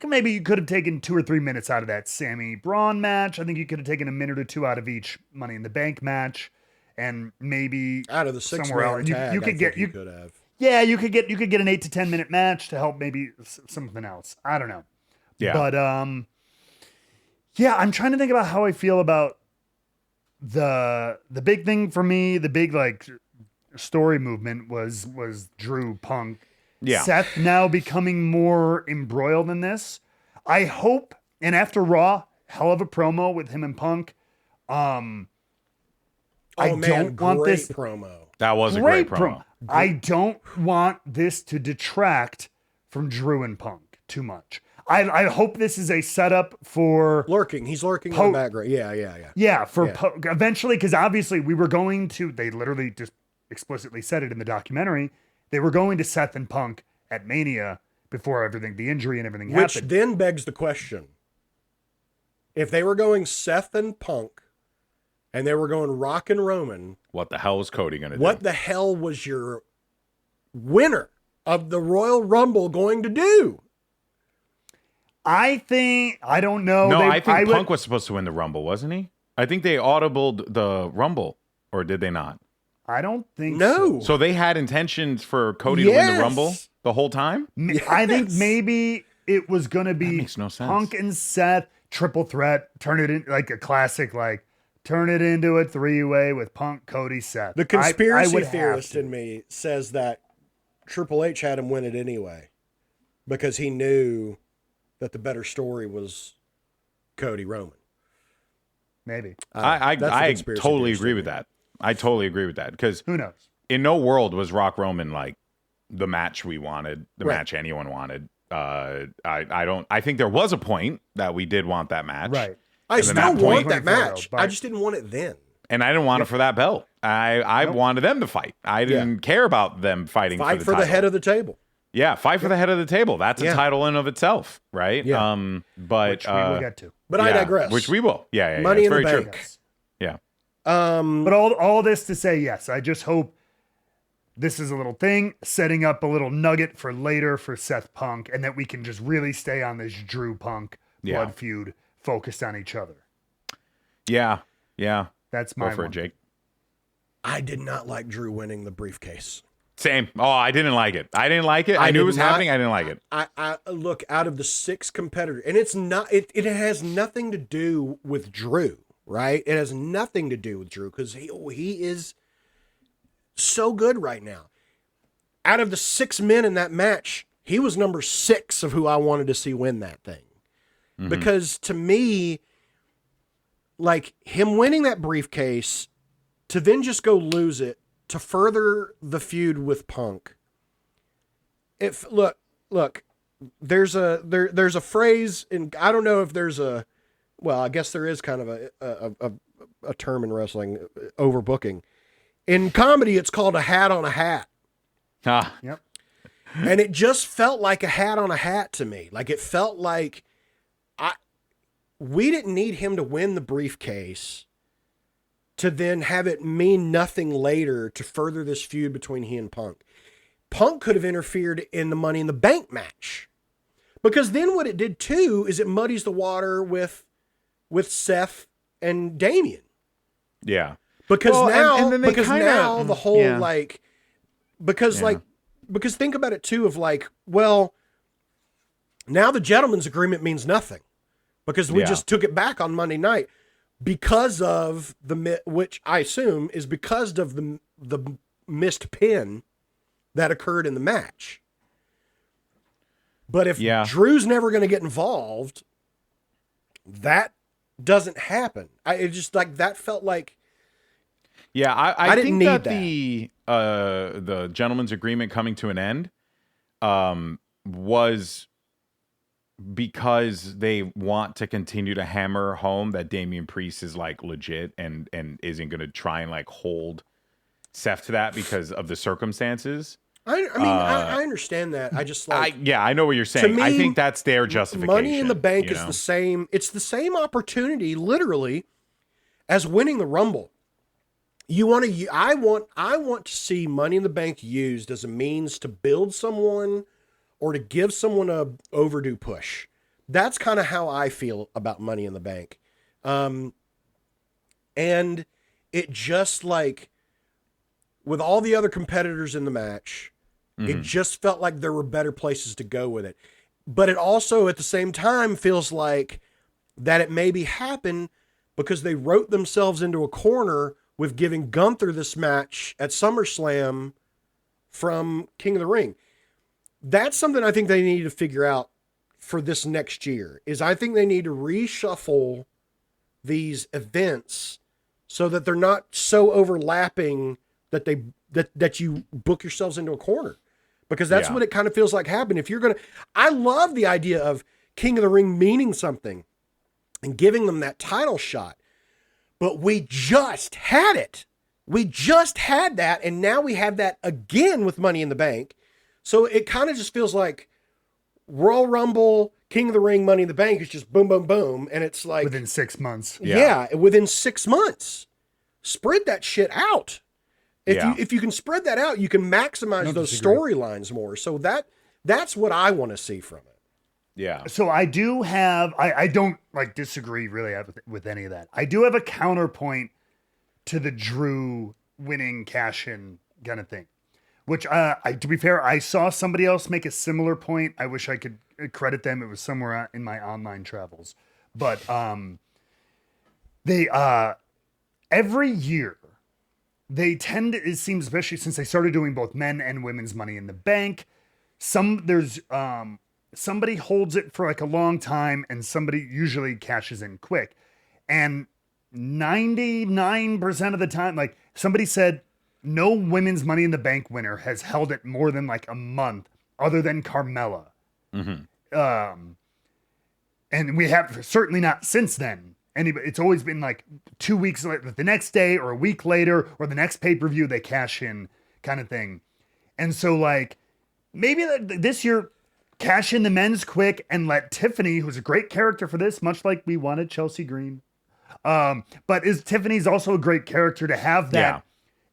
you could have taken 2 or 3 minutes out of that Sami Braun match. I think you could have taken a minute or 2 out of each Money in the Bank match, and maybe out of the 6-man tag, you could have. Yeah, you could get an 8 to 10 minute match to help maybe something else. I don't know. Yeah. But yeah, I'm trying to think about how I feel about the big thing for me. The big story movement was Drew Punk. Yeah. Seth now becoming more embroiled in this. I hope, and after Raw, hell of a promo with him and Punk. I don't want this promo. That was a great promo. I don't want this to detract from Drew and Punk too much. I hope this is a setup for lurking. He's lurking in the background. Yeah. Yeah, eventually, because obviously we were going to. They literally just explicitly said it in the documentary. They were going to Seth and Punk at Mania before the injury and everything happened. Which then begs the question: if they were going Seth and Punk, and they were going Rock and Roman, what the hell was Cody going to do? What the hell was your winner of the Royal Rumble going to do? I don't know. No, I think Punk was supposed to win the Rumble, wasn't he? I think they audibled the Rumble, or did they not? I don't think No. So they had intentions for Cody to win the Rumble the whole time? Yes. I think maybe it was going to be That makes no sense. Punk and Seth, triple threat, turn it in like a classic, like turn it into a three-way with Punk, Cody, Seth. The conspiracy would theorist in me says that Triple H had him win it anyway because he knew that the better story was Cody Roman. Maybe. I conspiracy totally theorist agree with that. I totally agree with that because Who knows? in no world was Rock Roman like the match we wanted, the Right. match anyone wanted. I think there was a point that we did want that match. Right. I And then still that want point- that 24 match. but- I just didn't want it then. And I didn't want it for that belt. I wanted them to fight. I didn't care about them fighting Fight for for the the title. head of the table. Yeah, fight for the head of the table. That's a Yeah. title in of itself, right? Yeah. But Which we will get to. But I yeah, digress. Which we will. Yeah, Money it's in the very Bank. true. Yes. Yeah. But all this to say, yes, I just hope this is a little thing, setting up a little nugget for later for Seth Punk, and that we can just really stay on this Drew Punk Yeah. blood feud, focused on each other. Yeah. Yeah. That's Go my for it, one. Jake. I did not like Drew winning the briefcase. Same. Oh, I didn't like it. I didn't like it. I knew did it was not- happening. I didn't like it. I look, out of the 6 competitors, and it's not, it has nothing to do with Drew, right? It has nothing to do with Drew because he is so good right now. Out of the 6 men in that match, he was number 6 of who I wanted to see win that thing. Because to me, like him winning that briefcase to then just go lose it to further the feud with Punk. Look, there's a phrase, and I don't know if there's a, well, I guess there is kind of a term in wrestling, overbooking. In comedy, it's called a hat on a hat. Ah, Yep. And it just felt like a hat on a hat to me. Like it felt like we didn't need him to win the briefcase to then have it mean nothing later to further this feud between he and Punk. Punk could have interfered in the Money in the Bank match. Because then what it did too is it muddies the water with Seth and Damian. yeah. Because Well, now, and then they kinda- the whole yeah. like, because think about it too of like, well, now the gentleman's agreement means nothing because we Yeah. just took it back on Monday night because of which I assume is because of the missed pin that occurred in the match. But if Drew's never going to get involved, that doesn't happen. It just like that felt like. Yeah, I didn't think need that, that. the gentleman's agreement coming to an end was because they want to continue to hammer home that Damian Priest is like legit and isn't going to try and like hold Seth to that because of the circumstances. I understand that. I just like I know what you're saying. me, I think that's their justification. Money in the Bank you is know? the same. It's the same opportunity, literally, as winning the Rumble. I want to see Money in the Bank used as a means to build someone or to give someone a overdue push. That's kind of how I feel about Money in the Bank. And it just like with all the other competitors in the match, it just felt like there were better places to go with it. But it also at the same time feels like that it maybe happened because they wrote themselves into a corner with giving Gunther this match at SummerSlam from King of the Ring. That's something I think they need to figure out for this next year, is I think they need to reshuffle these events so that they're not so overlapping that that you book yourselves into a corner. Because that's what it kind of feels like happened. If you're going to, I love the idea of King of the Ring meaning something and giving them that title shot. But we just had it. We just had that. And now we have that again with Money in the Bank. So it kind of just feels like Royal Rumble, King of the Ring, Money in the Bank is just boom, boom, boom. And it's like Within 6 months. yeah, within 6 months. Spread that shit out. If you can spread that out, you can maximize those storylines more. So that's what I want to see from it. Yeah. So I do have, I don't like disagree really with any of that. I do have a counterpoint to the Drew winning cash in kind of thing, which to be fair, I saw somebody else make a similar point. I wish I could credit them. It was somewhere in my online travels, but they every year they tend to, it seems, especially since they started doing both men and women's Money in the Bank, somebody holds it for like a long time and somebody usually cashes in quick. And 99% of the time, like somebody said, no women's Money in the Bank winner has held it more than like a month other than Carmella. Mm-hmm. And we have certainly not since then. It's always been like 2 weeks later, the next day or a week later, or the next pay-per-view, they cash in kind of thing. And so like maybe this year, cash in the men's quick and let Tiffany, who's a great character for this, much like we wanted Chelsea Green. But Tiffany's also a great character to have that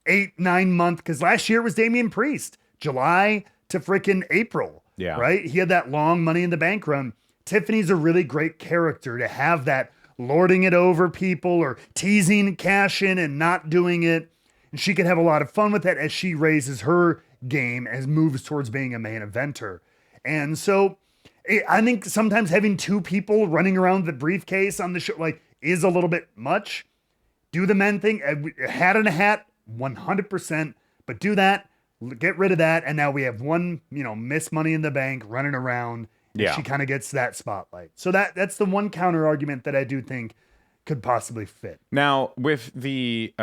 8-9 month, because last year it was Damian Priest, July to freaking April. Yeah. Right? He had that long Money in the Bank run. Tiffany's a really great character to have that lording it over people or teasing cash in and not doing it. And she can have a lot of fun with that as she raises her game as moves towards being a main eventer. And so I think sometimes having two people running around the briefcase on the show like is a little bit much. Do the men thing, hat in a hat, 100%, but do that, get rid of that. And now we have one, Miss Money in the Bank running around. And she kind of gets that spotlight. So that's the one counter argument that I do think could possibly fit. Now, with the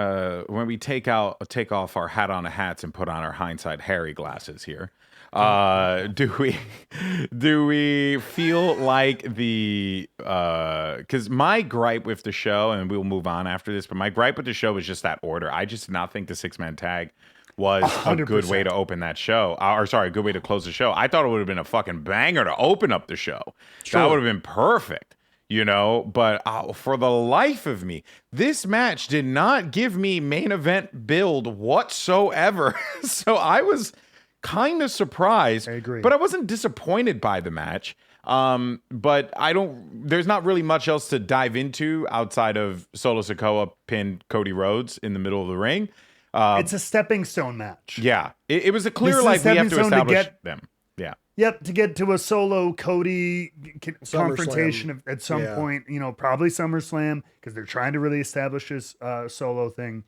when we take off our hat on a hats and put on our hindsight Harry glasses here, do we feel like because my gripe with the show, and we'll move on after this, but my gripe with the show was just that order. I just did not think the 6-man tag was 100%. A good way to open that show. A good way to close the show. I thought it would have been a fucking banger to open up the show. Sure. That would have been perfect. But for the life of me, this match did not give me main event build whatsoever. So I was kind of surprised. I agree. But I wasn't disappointed by the match. But there's not really much else to dive into outside of Solo Sikoa pinned Cody Rhodes in the middle of the ring. It's a stepping stone match. Yeah. It was a clear, we have to establish them. Yeah. Yep, to get to a Solo Cody confrontation at some point, probably SummerSlam, because they're trying to really establish this Solo thing.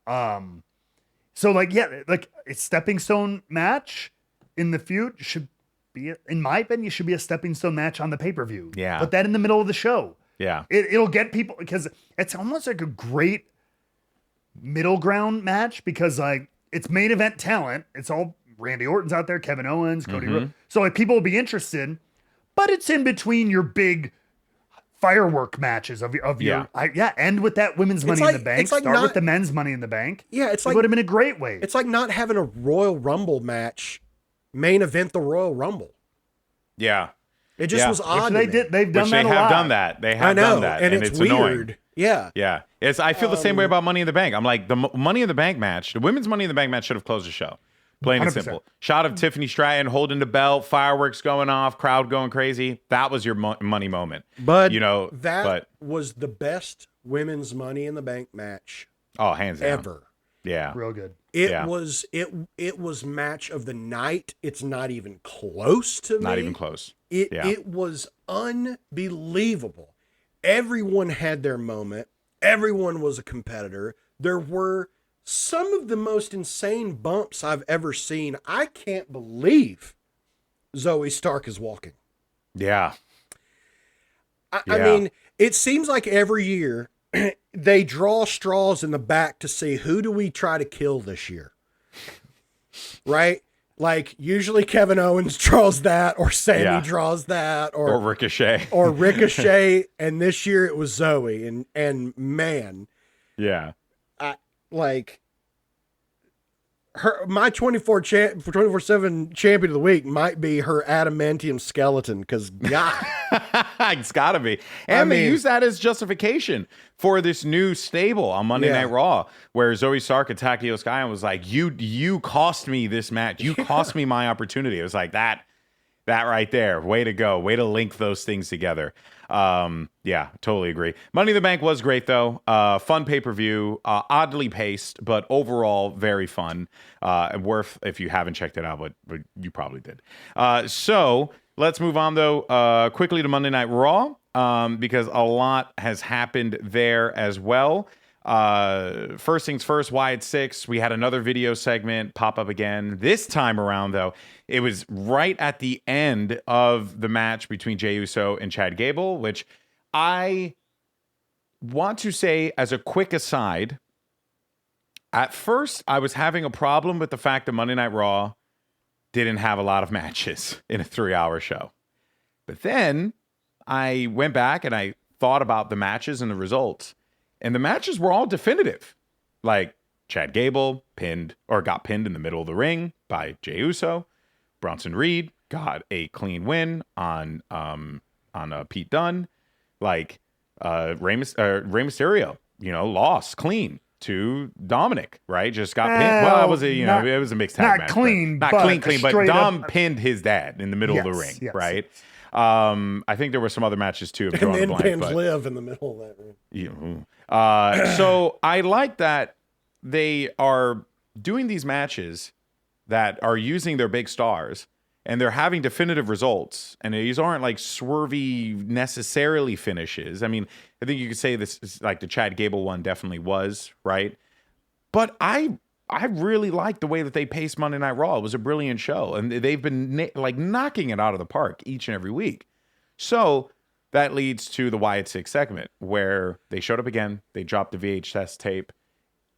So a stepping stone match in the feud should be, in my opinion, should be a stepping stone match on the pay-per-view. Yeah. Put that in the middle of the show. Yeah. It'll get people, because it's almost like a great middle ground match, because it's main event talent. It's all Randy Orton's out there, Kevin Owens, Cody Rhodes. So people will be interested, but it's in between your big firework matches of your end with that women's Money in the Bank. Start with the men's Money in the Bank. Yeah, it would have been a great way. It's like not having a Royal Rumble match main event the Royal Rumble. Yeah. It just was odd. They've done that a lot. They have done that. They have done that, and it's weird. Annoying. Yeah. Yeah. I feel the same way about Money in the Bank. I'm like, the Money in the Bank match, the women's Money in the Bank match should have closed the show. Plain and 100%. simple. Shot of Tiffany Stratton holding the belt, fireworks going off, crowd going crazy. That was your money moment. But that was the best women's Money in the Bank match. Oh, hands down. Ever. Yeah. Real good. It was match of the night. It's not even close to me. Not even close. It was unbelievable. Everyone had their moment. Everyone was a competitor. There were some of the most insane bumps I've ever seen. I can't believe Zoe Stark is walking. Yeah. I mean, it seems like every year they draw straws in the back to see who do we try to kill this year. Right? Like usually Kevin Owens draws that, or Sammy draws that, or Ricochet. Or Ricochet, and this year it was Zoe, and man. Yeah. My 24/7 champion of the week might be her adamantium skeleton, because God It's gotta be. And they use that as justification for this new stable on Monday Night Raw, where Zoe Stark attacked Io Sky and was like, you cost me this match. You cost me my opportunity. It was like that right there. Way to go. Way to link those things together. Yeah, totally agree. Money in the Bank was great though. Fun pay-per-view, oddly paced, but overall very fun. Worth if you haven't checked it out, but you probably did. So let's move on though, quickly to Monday Night Raw, because a lot has happened there as well. First things first, Wyatt 6. We had another video segment pop up again. This time around, though, it was right at the end of the match between Jey Uso and Chad Gable, which I want to say as a quick aside, at first I was having a problem with the fact that Monday Night Raw didn't have a lot of matches in a 3-hour show. But then I went back and I thought about the matches and the results. And the matches were all definitive. Like Chad Gable got pinned in the middle of the ring by Jey Uso. Bronson Reed got a clean win on Pete Dunne. Like Rey Mysterio, lost clean to Dominic, right? Just got pinned. Well, it was a mixed tag match. Not clean, but Dom pinned his dad in the middle of the ring, right? I think there were some other matches too. And then pinned Liv in the middle of that ring. Yeah. So I like that they are doing these matches that are using their big stars and they're having definitive results. And these aren't like swervy necessarily finishes. I mean, I think you could say this is like the Chad Gable one definitely was, right? But I really like the way that they paced Monday Night Raw. It was a brilliant show. And they've been knocking it out of the park each and every week. So that leads to the Wyatt 6 segment where they showed up again. They dropped the VHS tape.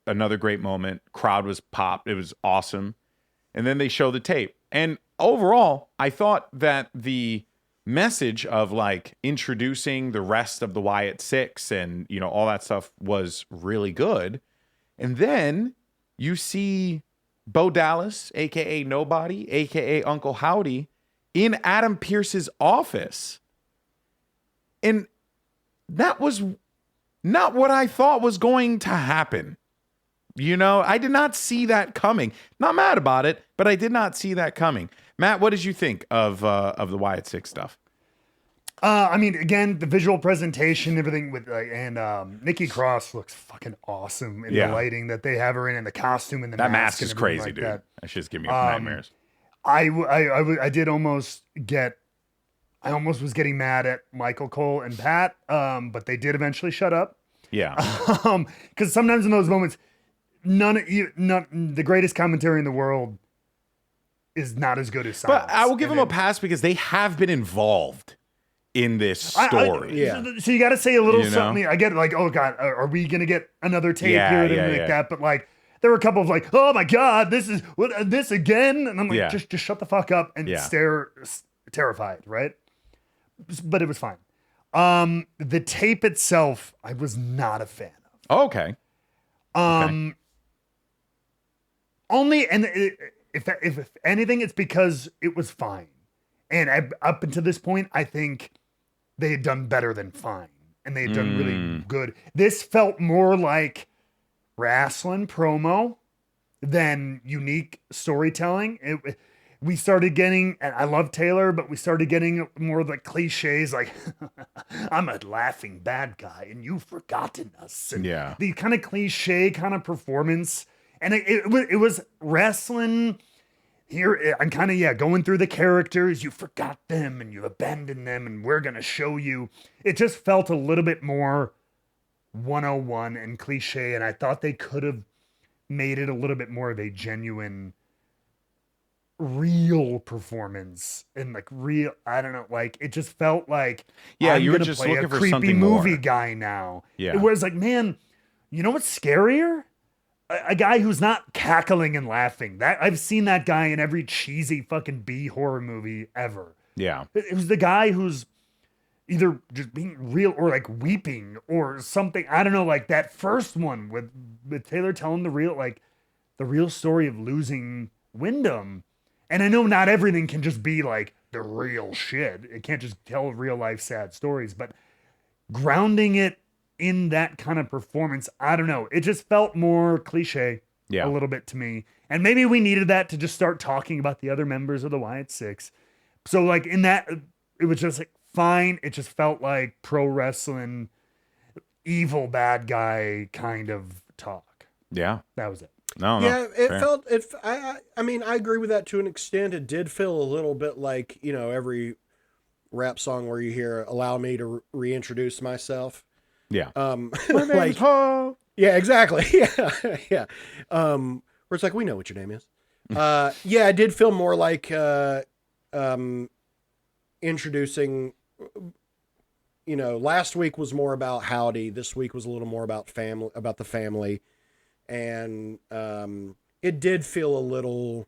Another great moment. Crowd was popped. It was awesome. And then they show the tape. And overall, I thought that the message of like introducing the rest of the Wyatt 6 and, all that stuff was really good. And then you see Bo Dallas, a.k.a. Nobody, a.k.a. Uncle Howdy, in Adam Pearce's office. And that was not what I thought was going to happen. I did not see that coming. Not mad about it, but I did not see that coming. Matt, what did you think of the Wyatt 6 stuff? I mean, again, the visual presentation, everything with Nikki Cross looks fucking awesome in the lighting that they have her in, and the costume and the mask is crazy, like dude. That shit's giving me nightmares. I almost was getting mad at Michael Cole and Pat, but they did eventually shut up. Yeah. Because sometimes in those moments, the greatest commentary in the world is not as good as silence. But I will give them a pass because they have been involved in this story. So you got to say a little something. I get like, oh God, are we going to get another tape here? And like that. But like, there were a couple of like, oh my God, this again. And I'm like, just shut the fuck up and stare terrified. Right. But it was fine. The tape itself, I was not a fan of. Oh, okay. Only, and if anything, it's because it was fine. And up until this point, I think they had done better than fine. And they had done really good. This felt more like Wrasslin promo than unique storytelling. We started getting, and I love Taylor, but we started getting more of the cliches like, I'm a laughing bad guy and you've forgotten us. And the kind of cliche kind of performance. And it was wrestling here. I'm kind of, going through the characters. You forgot them and you abandoned them and we're going to show you. It just felt a little bit more 101 and cliche. And I thought they could have made it a little bit more of a genuine, real performance and like real, I don't know, like it just felt like you were just looking for something movie more. Guy now. It was like, man, you know what's scarier? A guy who's not cackling and laughing. That I've seen that guy in every cheesy fucking B horror movie ever. It was the guy who's either just being real or like weeping or something. I don't know, like that first one with Taylor telling the real story of losing Wyndham. And I know not everything can just be like the real shit. It can't just tell real life sad stories, but grounding it in that kind of performance, I don't know. It just felt more cliche a little bit to me. And maybe we needed that to just start talking about the other members of the Wyatt Six. So like in that, it was just like fine. It just felt like pro wrestling, evil bad guy kind of talk. Yeah. That was it. No. Yeah, it fair. felt, I mean, I agree with that to an extent. It did feel a little bit like, you know, every rap song where you hear, allow me to reintroduce myself. Yeah. Like, yeah, exactly. Yeah. Yeah. Where it's like, we know what your name is. Yeah, it did feel more like, introducing, you know, last week was more about Howdy. This week was a little more about the family. And, it did feel a little,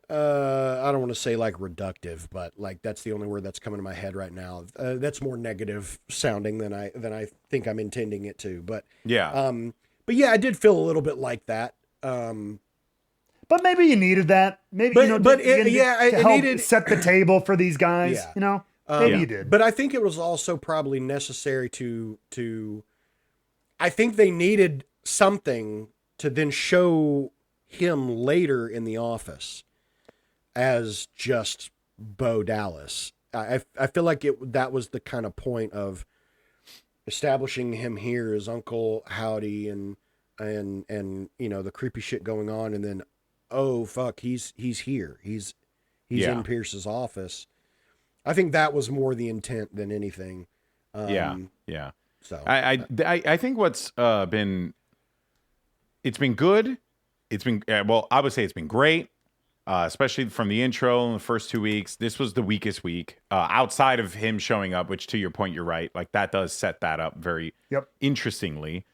I don't want to say like reductive, but like that's the only word that's coming to my head right now. That's more negative sounding than I think I'm intending it to. But yeah. But yeah, I did feel a little bit like that. But maybe you needed that. Maybe But- you know, but to help needed- set the table for these guys. Yeah. You know, maybe Yeah. you did. But I think it was also probably necessary to I think they needed something to then show him later in the office as just Bo Dallas. I feel like that was the kind of point of establishing him here as Uncle Howdy and you know, the creepy shit going on, and then oh fuck, he's here. He's in Pierce's office. I think that was more the intent than anything. Yeah. So I think what's it's been good. It's been well, I would say it's been great, especially from the intro in the first 2 weeks. This was the weakest week outside of him showing up, which to your point, you're right. Like that does set that up very interestingly.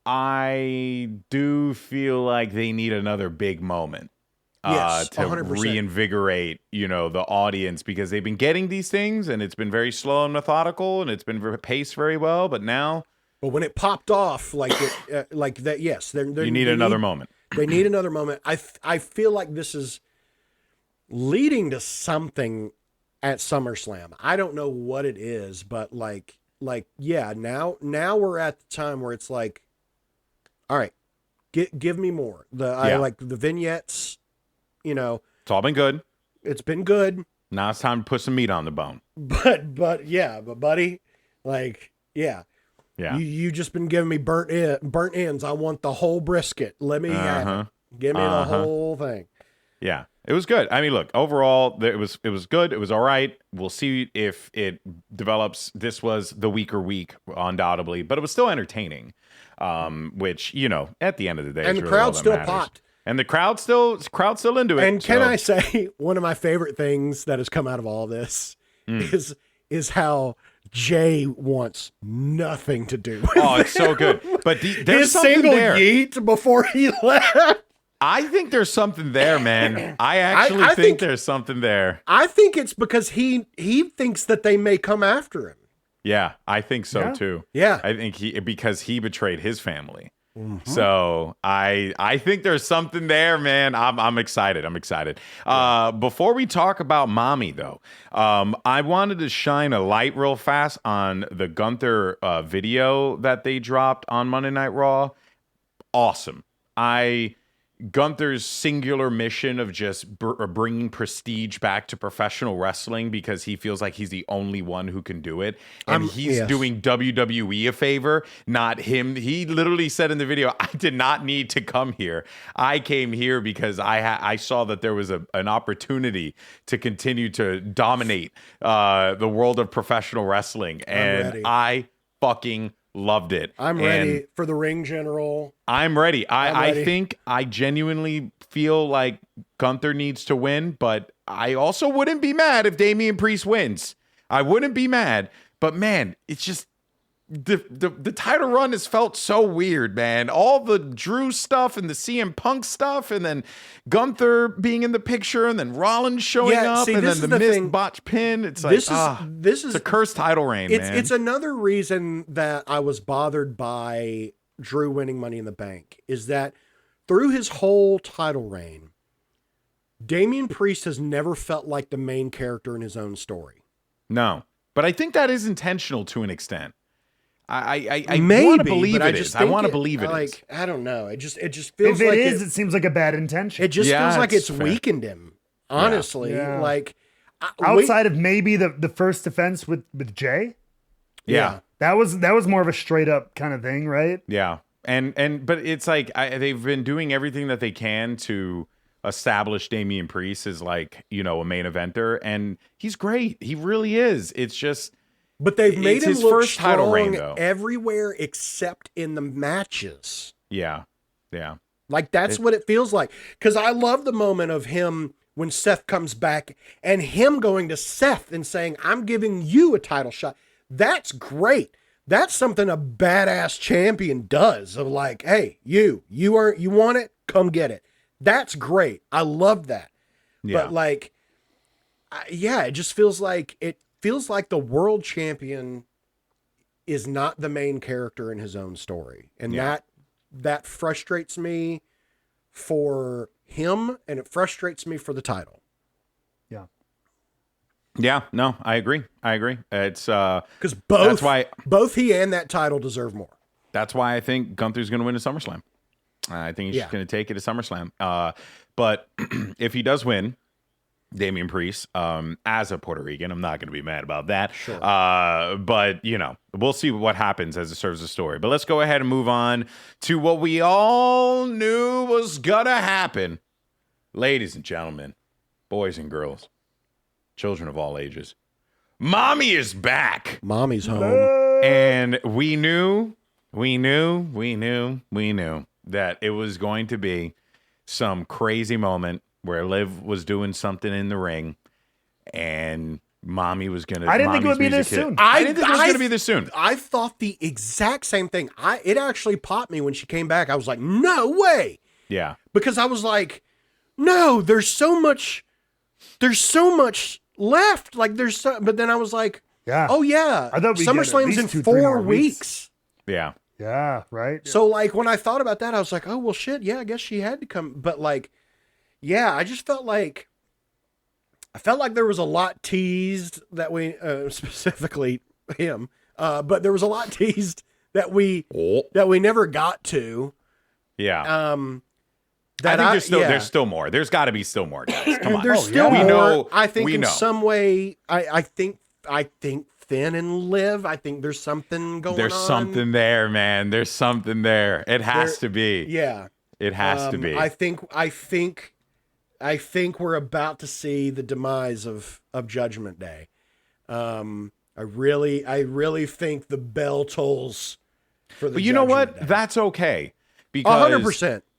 I do feel like they need another big moment. Yes, to 100%. reinvigorate, you know, the audience, because they've been getting these things and it's been very slow and methodical and it's been paced very well. But now, but when it popped off, like it, like that, yes, you need another moment. They need another moment. I feel like this is leading to something at SummerSlam. I don't know what it is, but like yeah, now we're at the time where it's like, all right, give me more. I like the vignettes. You know, It's all been good. it's been good, Now it's time to put some meat on the bone. but buddy, like, yeah, you just been giving me burnt ends. I want the whole brisket. Let me have it. Give me the whole thing. Yeah, it was good. I mean, look, overall, it was good. It was all right. We'll see if it develops. This was the weaker week, undoubtedly, but it was still entertaining. Which, you know, at the end of the day, And is the really all crowd that still matters. popped. And the crowd still into it. And can so- I say one of my favorite things that has come out of all this is how Jay wants nothing to do with Oh, it's so good. But there's his something single there. yeet before he left. I think there's something there, man. I actually I think think there's something there. I think it's because he thinks that they may come after him. Yeah, I think so too. Yeah. I think because he betrayed his family. So I think there's something there, man. I'm excited. Before we talk about Mommy, though, I wanted to shine a light real fast on the Gunther video that they dropped on Monday Night Raw. Awesome. Gunther's singular mission of just bringing prestige back to professional wrestling, because he feels like he's the only one who can do it. And he's doing WWE a favor, not him. He literally said in the video, I did not need to come here. I came here because I saw that there was an opportunity to continue to dominate the world of professional wrestling. And I fucking loved it. I'm ready for the ring general. I'm ready. I ready. think I genuinely feel like Gunther needs to win, but I also wouldn't be mad if Damian Priest wins. I wouldn't be mad, but man, it's just the title run has felt so weird, man. All the Drew stuff and the CM Punk stuff, and then Gunther being in the picture, and then Rollins showing up, and then the missed botch pin. It's like this is a cursed title reign, man. It's another reason that I was bothered by Drew winning Money in the Bank, is that through his whole title reign, Damian Priest has never felt like the main character in his own story. No, but I think that is intentional to an extent. I Maybe, want to believe but it is. I want to believe it is. I don't know. It just feels If like it is, it seems like a bad intention. it just feels like it's fair. weakened him. Honestly, Yeah. like Outside of maybe the first defense with Jay, Yeah. that was more of a straight up kind of thing, right? Yeah. But it's like they've been doing everything that they can to establish Damian Priest as like, a main eventer, and he's great. He really is. It's just But they've made it's him his look first title reign, strong though. everywhere except in the matches. Yeah. Like that's what it feels like. Because I love the moment of him when Seth comes back and him going to Seth and saying, "I'm giving you a title shot." That's great. That's something a badass champion does. Of like, hey, you want it? Come get it. That's great. I love that. Yeah. But like, it just feels like the world champion is not the main character in his own story. And that frustrates me for him, and it frustrates me for the title. Yeah. Yeah, no, I agree. It's Because both he and that title deserve more. that's why I think Gunther's going to win a SummerSlam. I think he's just going to take it to SummerSlam. But if he does win, Damian Priest, as a Puerto Rican, I'm not going to be mad about that. Sure. But, we'll see what happens as it serves the story. But let's go ahead and move on to what we all knew was going to happen. Ladies and gentlemen, boys and girls, children of all ages, Mommy is back. Mommy's home. And we knew that it was going to be some crazy moment where Liv was doing something in the ring and Mommy was going to... I didn't think it would be this soon. I didn't think it was going to be this soon. I thought the exact same thing. It actually popped me when she came back. I was like, no way. Yeah. Because I was like, no, there's so much left. Like but then I was like, Yeah. oh yeah, I thought we'd get at SummerSlam's least in 2-3 more 4 weeks. weeks. Yeah. Yeah, right. So like when I thought about that, I was like, oh well, shit, yeah, I guess she had to come. But like, yeah, I just felt like there was a lot teased that we specifically him, but there was a lot teased that we never got to. Yeah. That I think there's still more. There's got to be still more, guys. Come on. There's still We more. know. I think we in know. some way, I think Finn and Liv. I think there's something going on. There's something there, man. There's something there. It has to be. Yeah. It has to be. I think we're about to see the demise of Judgment Day. I really think the bell tolls for the. But you know what? Day. That's okay. Because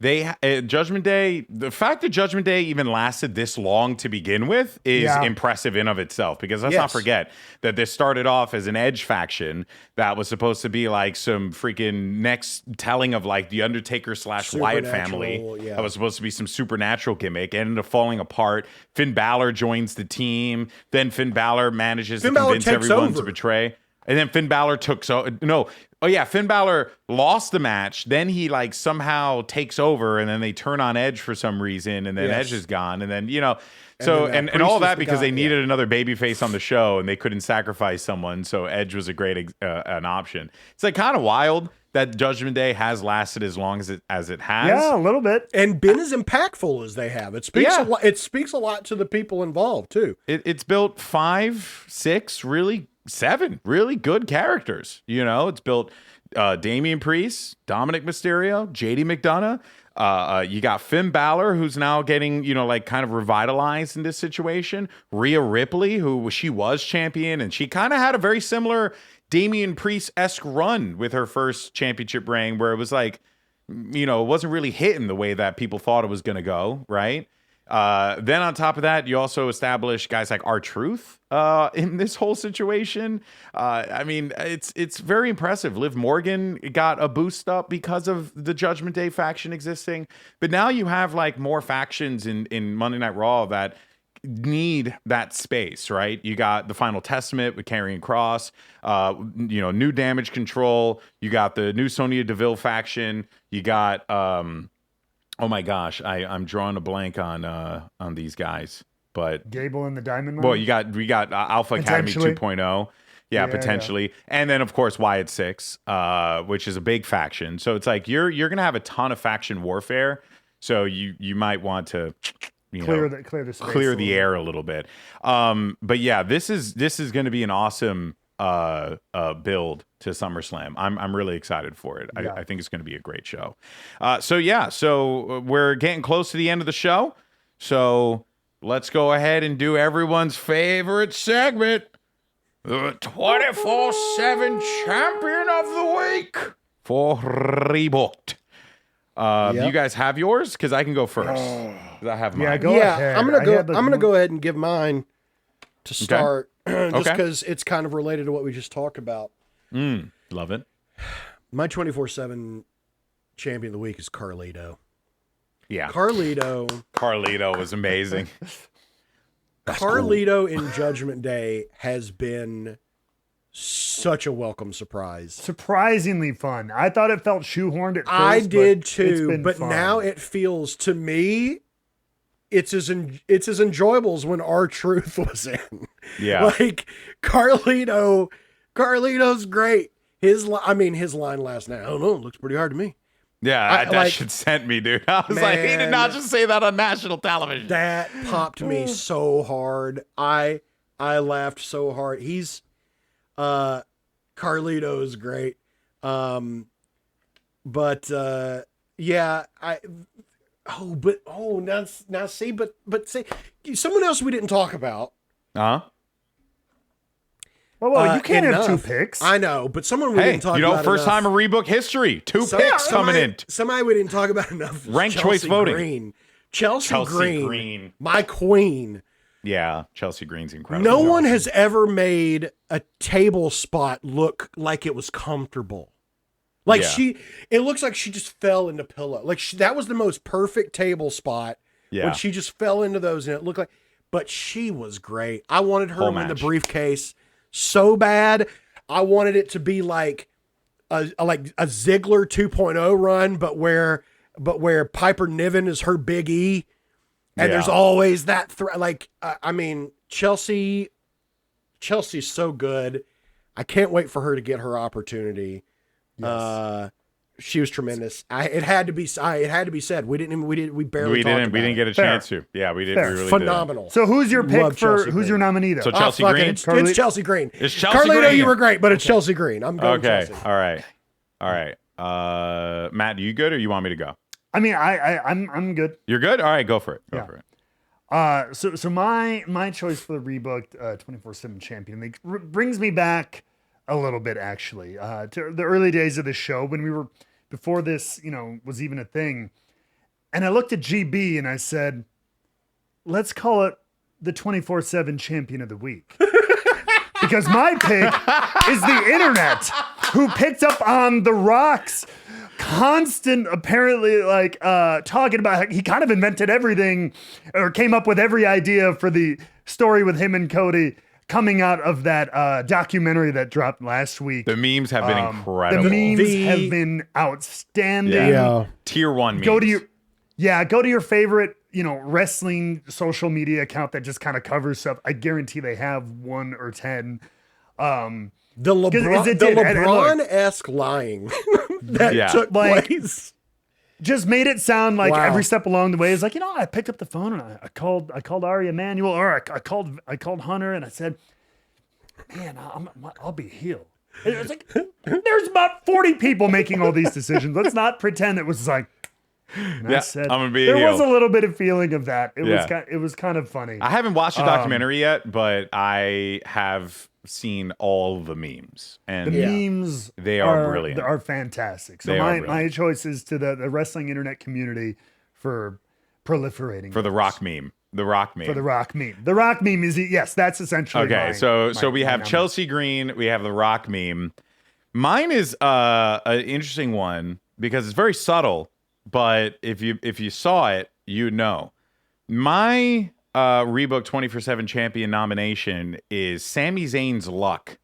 100%. Judgment Day, the fact that Judgment Day even lasted this long to begin with is impressive in of itself. Because let's not forget that this started off as an Edge faction that was supposed to be like some freaking next telling of like the Undertaker / Wyatt family. Yeah. That was supposed to be some supernatural gimmick. Ended up falling apart. Finn Balor joins the team. Then Finn Balor manages to convince everyone to betray. And then Finn Balor Finn Balor lost the match. Then he like somehow takes over, and then they turn on Edge for some reason, and then Edge is gone, and then and all that because they needed another babyface on the show, and they couldn't sacrifice someone, so Edge was a great an option. It's like kind of wild that Judgment Day has lasted as long as it has. Yeah, a little bit, and been as impactful as they have. It speaks a lot. It speaks a lot to the people involved too. It's built 5, 6 really. 7 really good characters. It's built Damian Priest, Dominic Mysterio, JD McDonough. You got Finn Balor, who's now getting, like kind of revitalized in this situation. Rhea Ripley, who she was champion, and she kind of had a very similar Damian Priest-esque run with her first championship reign, where it was like, it wasn't really hitting the way that people thought it was going to go, right? Then on top of that, you also establish guys like R-Truth in this whole situation. It's very impressive. Liv Morgan got a boost up because of the Judgment Day faction existing. But now you have like more factions in Monday Night Raw that need that space, right? You got the Final Testament with Karrion Kross, New Damage Control. You got the new Sonya Deville faction. You got Oh my gosh, I'm drawing a blank on these guys, but Gable and the Diamond Mine? well, we got Alpha Academy 2.0. Yeah, potentially. And then of course Wyatt 6, which is a big faction. So it's like you're going to have a ton of faction warfare. So you might want to clear the space clear the air a little bit. But yeah, this is going to be an awesome build to SummerSlam. I'm really excited for it. I think it's going to be a great show. So we're getting close to the end of the show. So let's go ahead and do everyone's favorite segment, the 24/7 Champion of the Week for Rebooked. You guys have yours? Because I can go first. 'Cause I have mine. Yeah, go ahead. I'm gonna go ahead and give mine to start, just Okay. because it's kind of related to what we just talked about. Love it. My 24/7 champion of the week is Carlito. Yeah, Carlito was amazing. Carlito in Judgment Day has been such a welcome surprise. Surprisingly fun. I thought it felt shoehorned at first. I did but it's too, been but fun. now it feels to me it's as enjoyable as when R-Truth was in. Yeah. Like Carlito's great. His line last night, I don't know, it looks pretty hard to me. Yeah, that shit sent me, dude. I was like, he did not just say that on national television. That popped me so hard. I laughed so hard. He's Carlito is great. But someone else we didn't talk about. Huh? Well, you can't have two enough. picks. I know, but someone we didn't talk about first enough. time in Rebook history. Two picks coming in. Somebody we didn't talk about enough. Ranked choice voting. Chelsea Green, my queen. Yeah, Chelsea Green's incredible. No one has ever made a table spot look like it was comfortable. Like it looks like she just fell into pillow. Like that was the most perfect table spot when she just fell into those and it looked like, but she was great. I wanted her to win the briefcase so bad. I wanted it to be like a Ziggler 2.0 run, but where Piper Niven is her Big E. And there's always that Chelsea's so good. I can't wait for her to get her opportunity. Yes. She was tremendous. It had to be said. We barely get a chance to. Yeah, we didn't. We really phenomenal. Did. So who's your pick who's your nominee though? So Chelsea Green. It's Chelsea Green. It's Chelsea Carlito, Green. you were great, but it's Chelsea Green. I'm going Chelsea. All right. Matt, you good or you want me to go? I mean, I'm good. You're good. All right, go for it. Go for it. So my choice for the Rebooked 24/7 Champion League brings me back a little bit actually to the early days of the show when we were before this was even a thing, and I looked at GB and I said, let's call it the 24/7 Champion of the Week. Because my pick is the internet, who picked up on The Rock's constant, apparently, talking about how he kind of invented everything or came up with every idea for the story with him and Cody coming out of that documentary that dropped last week. The memes have been incredible. The memes have been outstanding. Yeah. Tier 1 memes. Go to your favorite, wrestling social media account that just kind of covers stuff. I guarantee they have 1 or 10. The LeBron-esque lying that took place just made it sound like every step along the way is like, I picked up the phone and I called Ari Emanuel, or I called Hunter and I said, man, I'll be heel. And it was like, there's about 40 people making all these decisions. Let's not pretend it was like, I said, I'm gonna be there heel. was a little bit of feeling of that. It was kind of funny. I haven't watched the documentary yet, but I have seen all the memes, and the memes they are brilliant. They are fantastic. So my choice is to the wrestling internet community for proliferating for the Rock meme. The Rock meme. For the Rock meme. The Rock meme is that's essentially okay. So we have Chelsea Green. We have the Rock meme. Mine is an interesting one because it's very subtle, but if you saw it, you'd know. My Rebook 24/7 champion nomination is Sami Zayn's luck,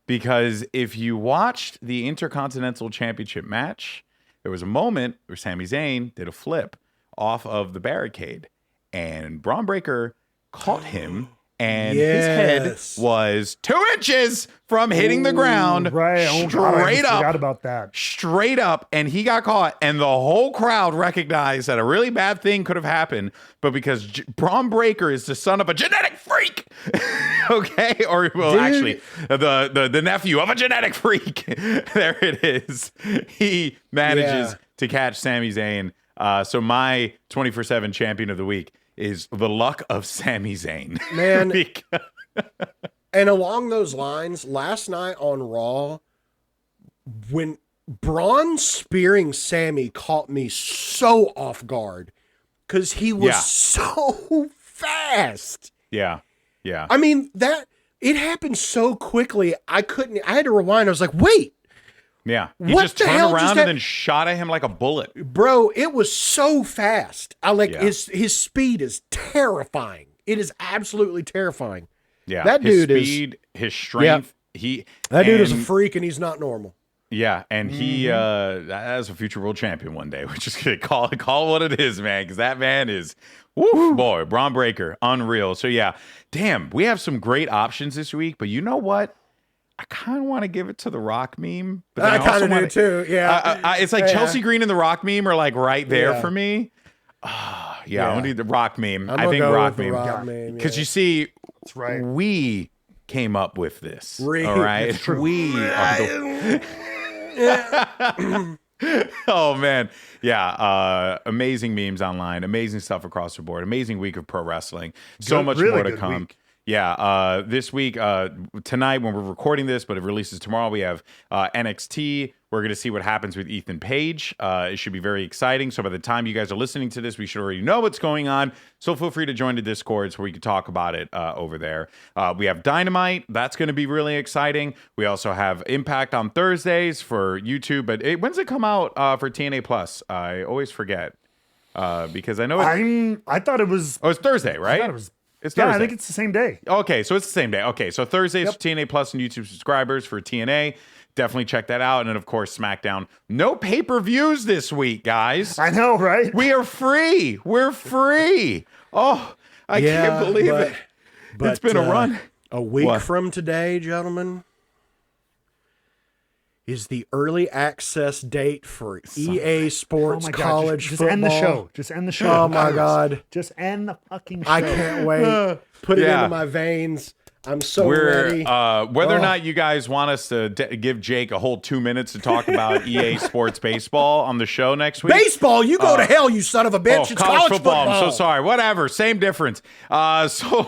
because if you watched the Intercontinental Championship match, there was a moment where Sami Zayn did a flip off of the barricade, and Braun Breaker caught him. And his head was 2 inches from hitting the ground. Right. Straight up. Forgot about that. Straight up. And he got caught. And the whole crowd recognized that a really bad thing could have happened. But because Braun Breaker is the son of a genetic freak. Okay. Or, well, actually, the nephew of a genetic freak. There it is. He manages to catch Sami Zayn. So my 24/7 champion of the week is the luck of Sami Zayn. Man. And along those lines, last night on Raw, when Braun spearing Sami caught me so off guard because he was so fast. Yeah. Yeah. I mean, it happened so quickly. I had to rewind. I was like, wait. Yeah. He What just the turned hell around just and then shot at him like a bullet. Bro, it was so fast. His speed is terrifying. It is absolutely terrifying. Yeah. That his dude speed, his strength. That dude is a freak and he's not normal. Yeah, and he as a future world champion one day. We're just gonna call it what it is, man, because that man is boy, Braun Breaker, unreal. So yeah, damn, we have some great options this week, but you know what? I kind of want to give it to the Rock meme. But I kind of do too. Yeah, it's like Chelsea Green and the Rock meme are like right there for me. I'm gonna do the Rock meme. I think Rock meme because you see, that's right. We came up with this. All right, we are oh man, yeah, amazing memes online, amazing stuff across the board, amazing week of pro wrestling. So much more to come. Week. Yeah, this week, tonight when we're recording this, but it releases tomorrow, we have NXT. We're going to see what happens with Ethan Page. It should be very exciting. So by the time you guys are listening to this, we should already know what's going on. So feel free to join the Discords where we can talk about it over there. We have Dynamite. That's going to be really exciting. We also have Impact on Thursdays for YouTube. But when's it come out for TNA Plus? I always forget because I know I thought it was... Oh, it's Thursday, right? I thought it was... It's Thursday. Yeah, I think it's the same day. Okay, so it's the same day. Okay, so Thursdays for TNA Plus and YouTube subscribers for TNA. Definitely check that out. And then, of course, SmackDown. No pay-per-views this week, guys. I know, right? We are free. We're free. Oh, I can't believe it. It's been a run. A week from today, gentlemen, is the early access date for EA Sports College Just Football. End the show. Just end the show. Oh, my God. Just end the fucking show. I can't wait. Put it into my veins. I'm so ready. Whether or not you guys want us to give Jake a whole 2 minutes to talk about EA Sports Baseball on the show next week. Baseball? You go to hell, you son of a bitch. It's college football. I'm so sorry. Whatever. Same difference. So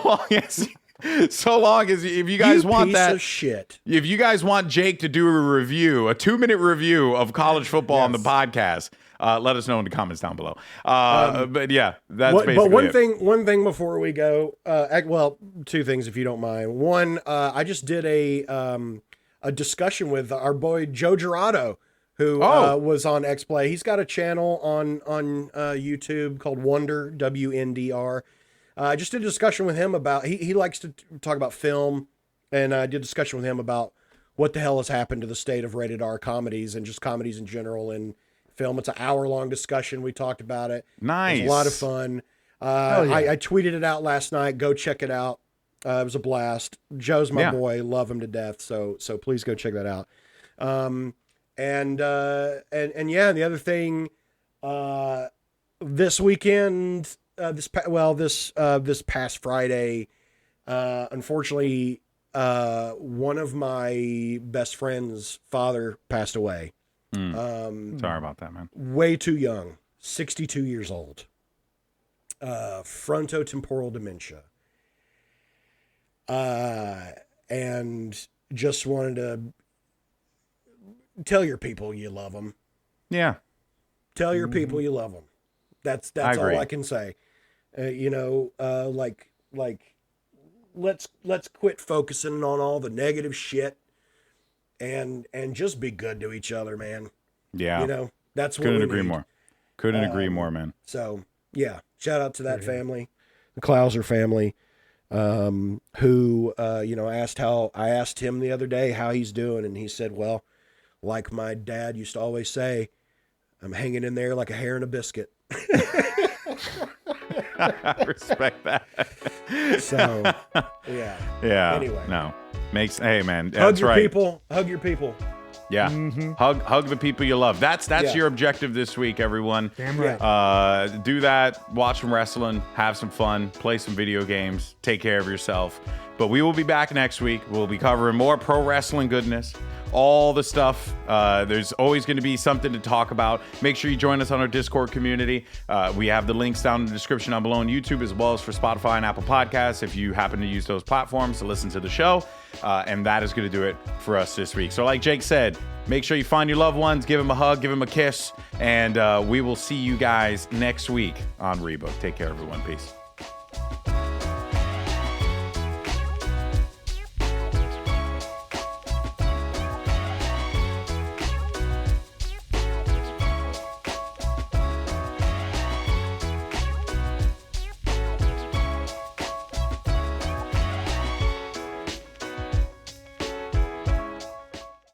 long as if you guys want that, of shit. If you guys want Jake to do a review, a 2-minute review of college football on the podcast, let us know in the comments down below. But yeah, that's basically But one thing before we go, well, two things if you don't mind. One, I just did a discussion with our boy Joe Girardo, who was on X-Play. He's got a channel on YouTube called Wonder, WNDR. I just did a discussion with him about, he likes to talk about film, and I did a discussion with him about what the hell has happened to the state of rated R comedies and just comedies in general and film. It's an hour-long discussion. We talked about it. Nice. It was a lot of fun. I tweeted it out last night. Go check it out. It was a blast. Joe's my boy. Love him to death. So please go check that out. And yeah, the other thing, this weekend, this past Friday, unfortunately, one of my best friend's father passed away. Sorry about that, man. Way too young, 62 years old. Frontotemporal dementia. And just wanted to tell your people you love them. Yeah. Tell your people you love them. That's all I can say. Let's quit focusing on all the negative shit and just be good to each other, man. Yeah. That's what Couldn't we agree need. more. Couldn't agree more, man. So yeah, shout out to that family, the Klauser family, who, I asked him the other day how he's doing. And he said, well, like my dad used to always say, I'm hanging in there like a hair in a biscuit. I respect that. So, yeah. Yeah. Anyway. No. Hey, man. Hug That's your right. people. Hug your people. Yeah. Hug the people you love. That's Yeah. your objective this week, everyone. Damn right. Do that. Watch some wrestling. Have some fun. Play some video games. Take care of yourself. But we will be back next week. We'll be covering more pro wrestling goodness. All the stuff. There's always going to be something to talk about. Make sure you join us on our Discord community. We have the links down in the description down below on YouTube, as well as for Spotify and Apple Podcasts if you happen to use those platforms to listen to the show. And that is going to do it for us this week. So like Jake said, make sure you find your loved ones, give them a hug, give them a kiss, and we will see you guys next week on Rebooked. Take care, everyone. Peace.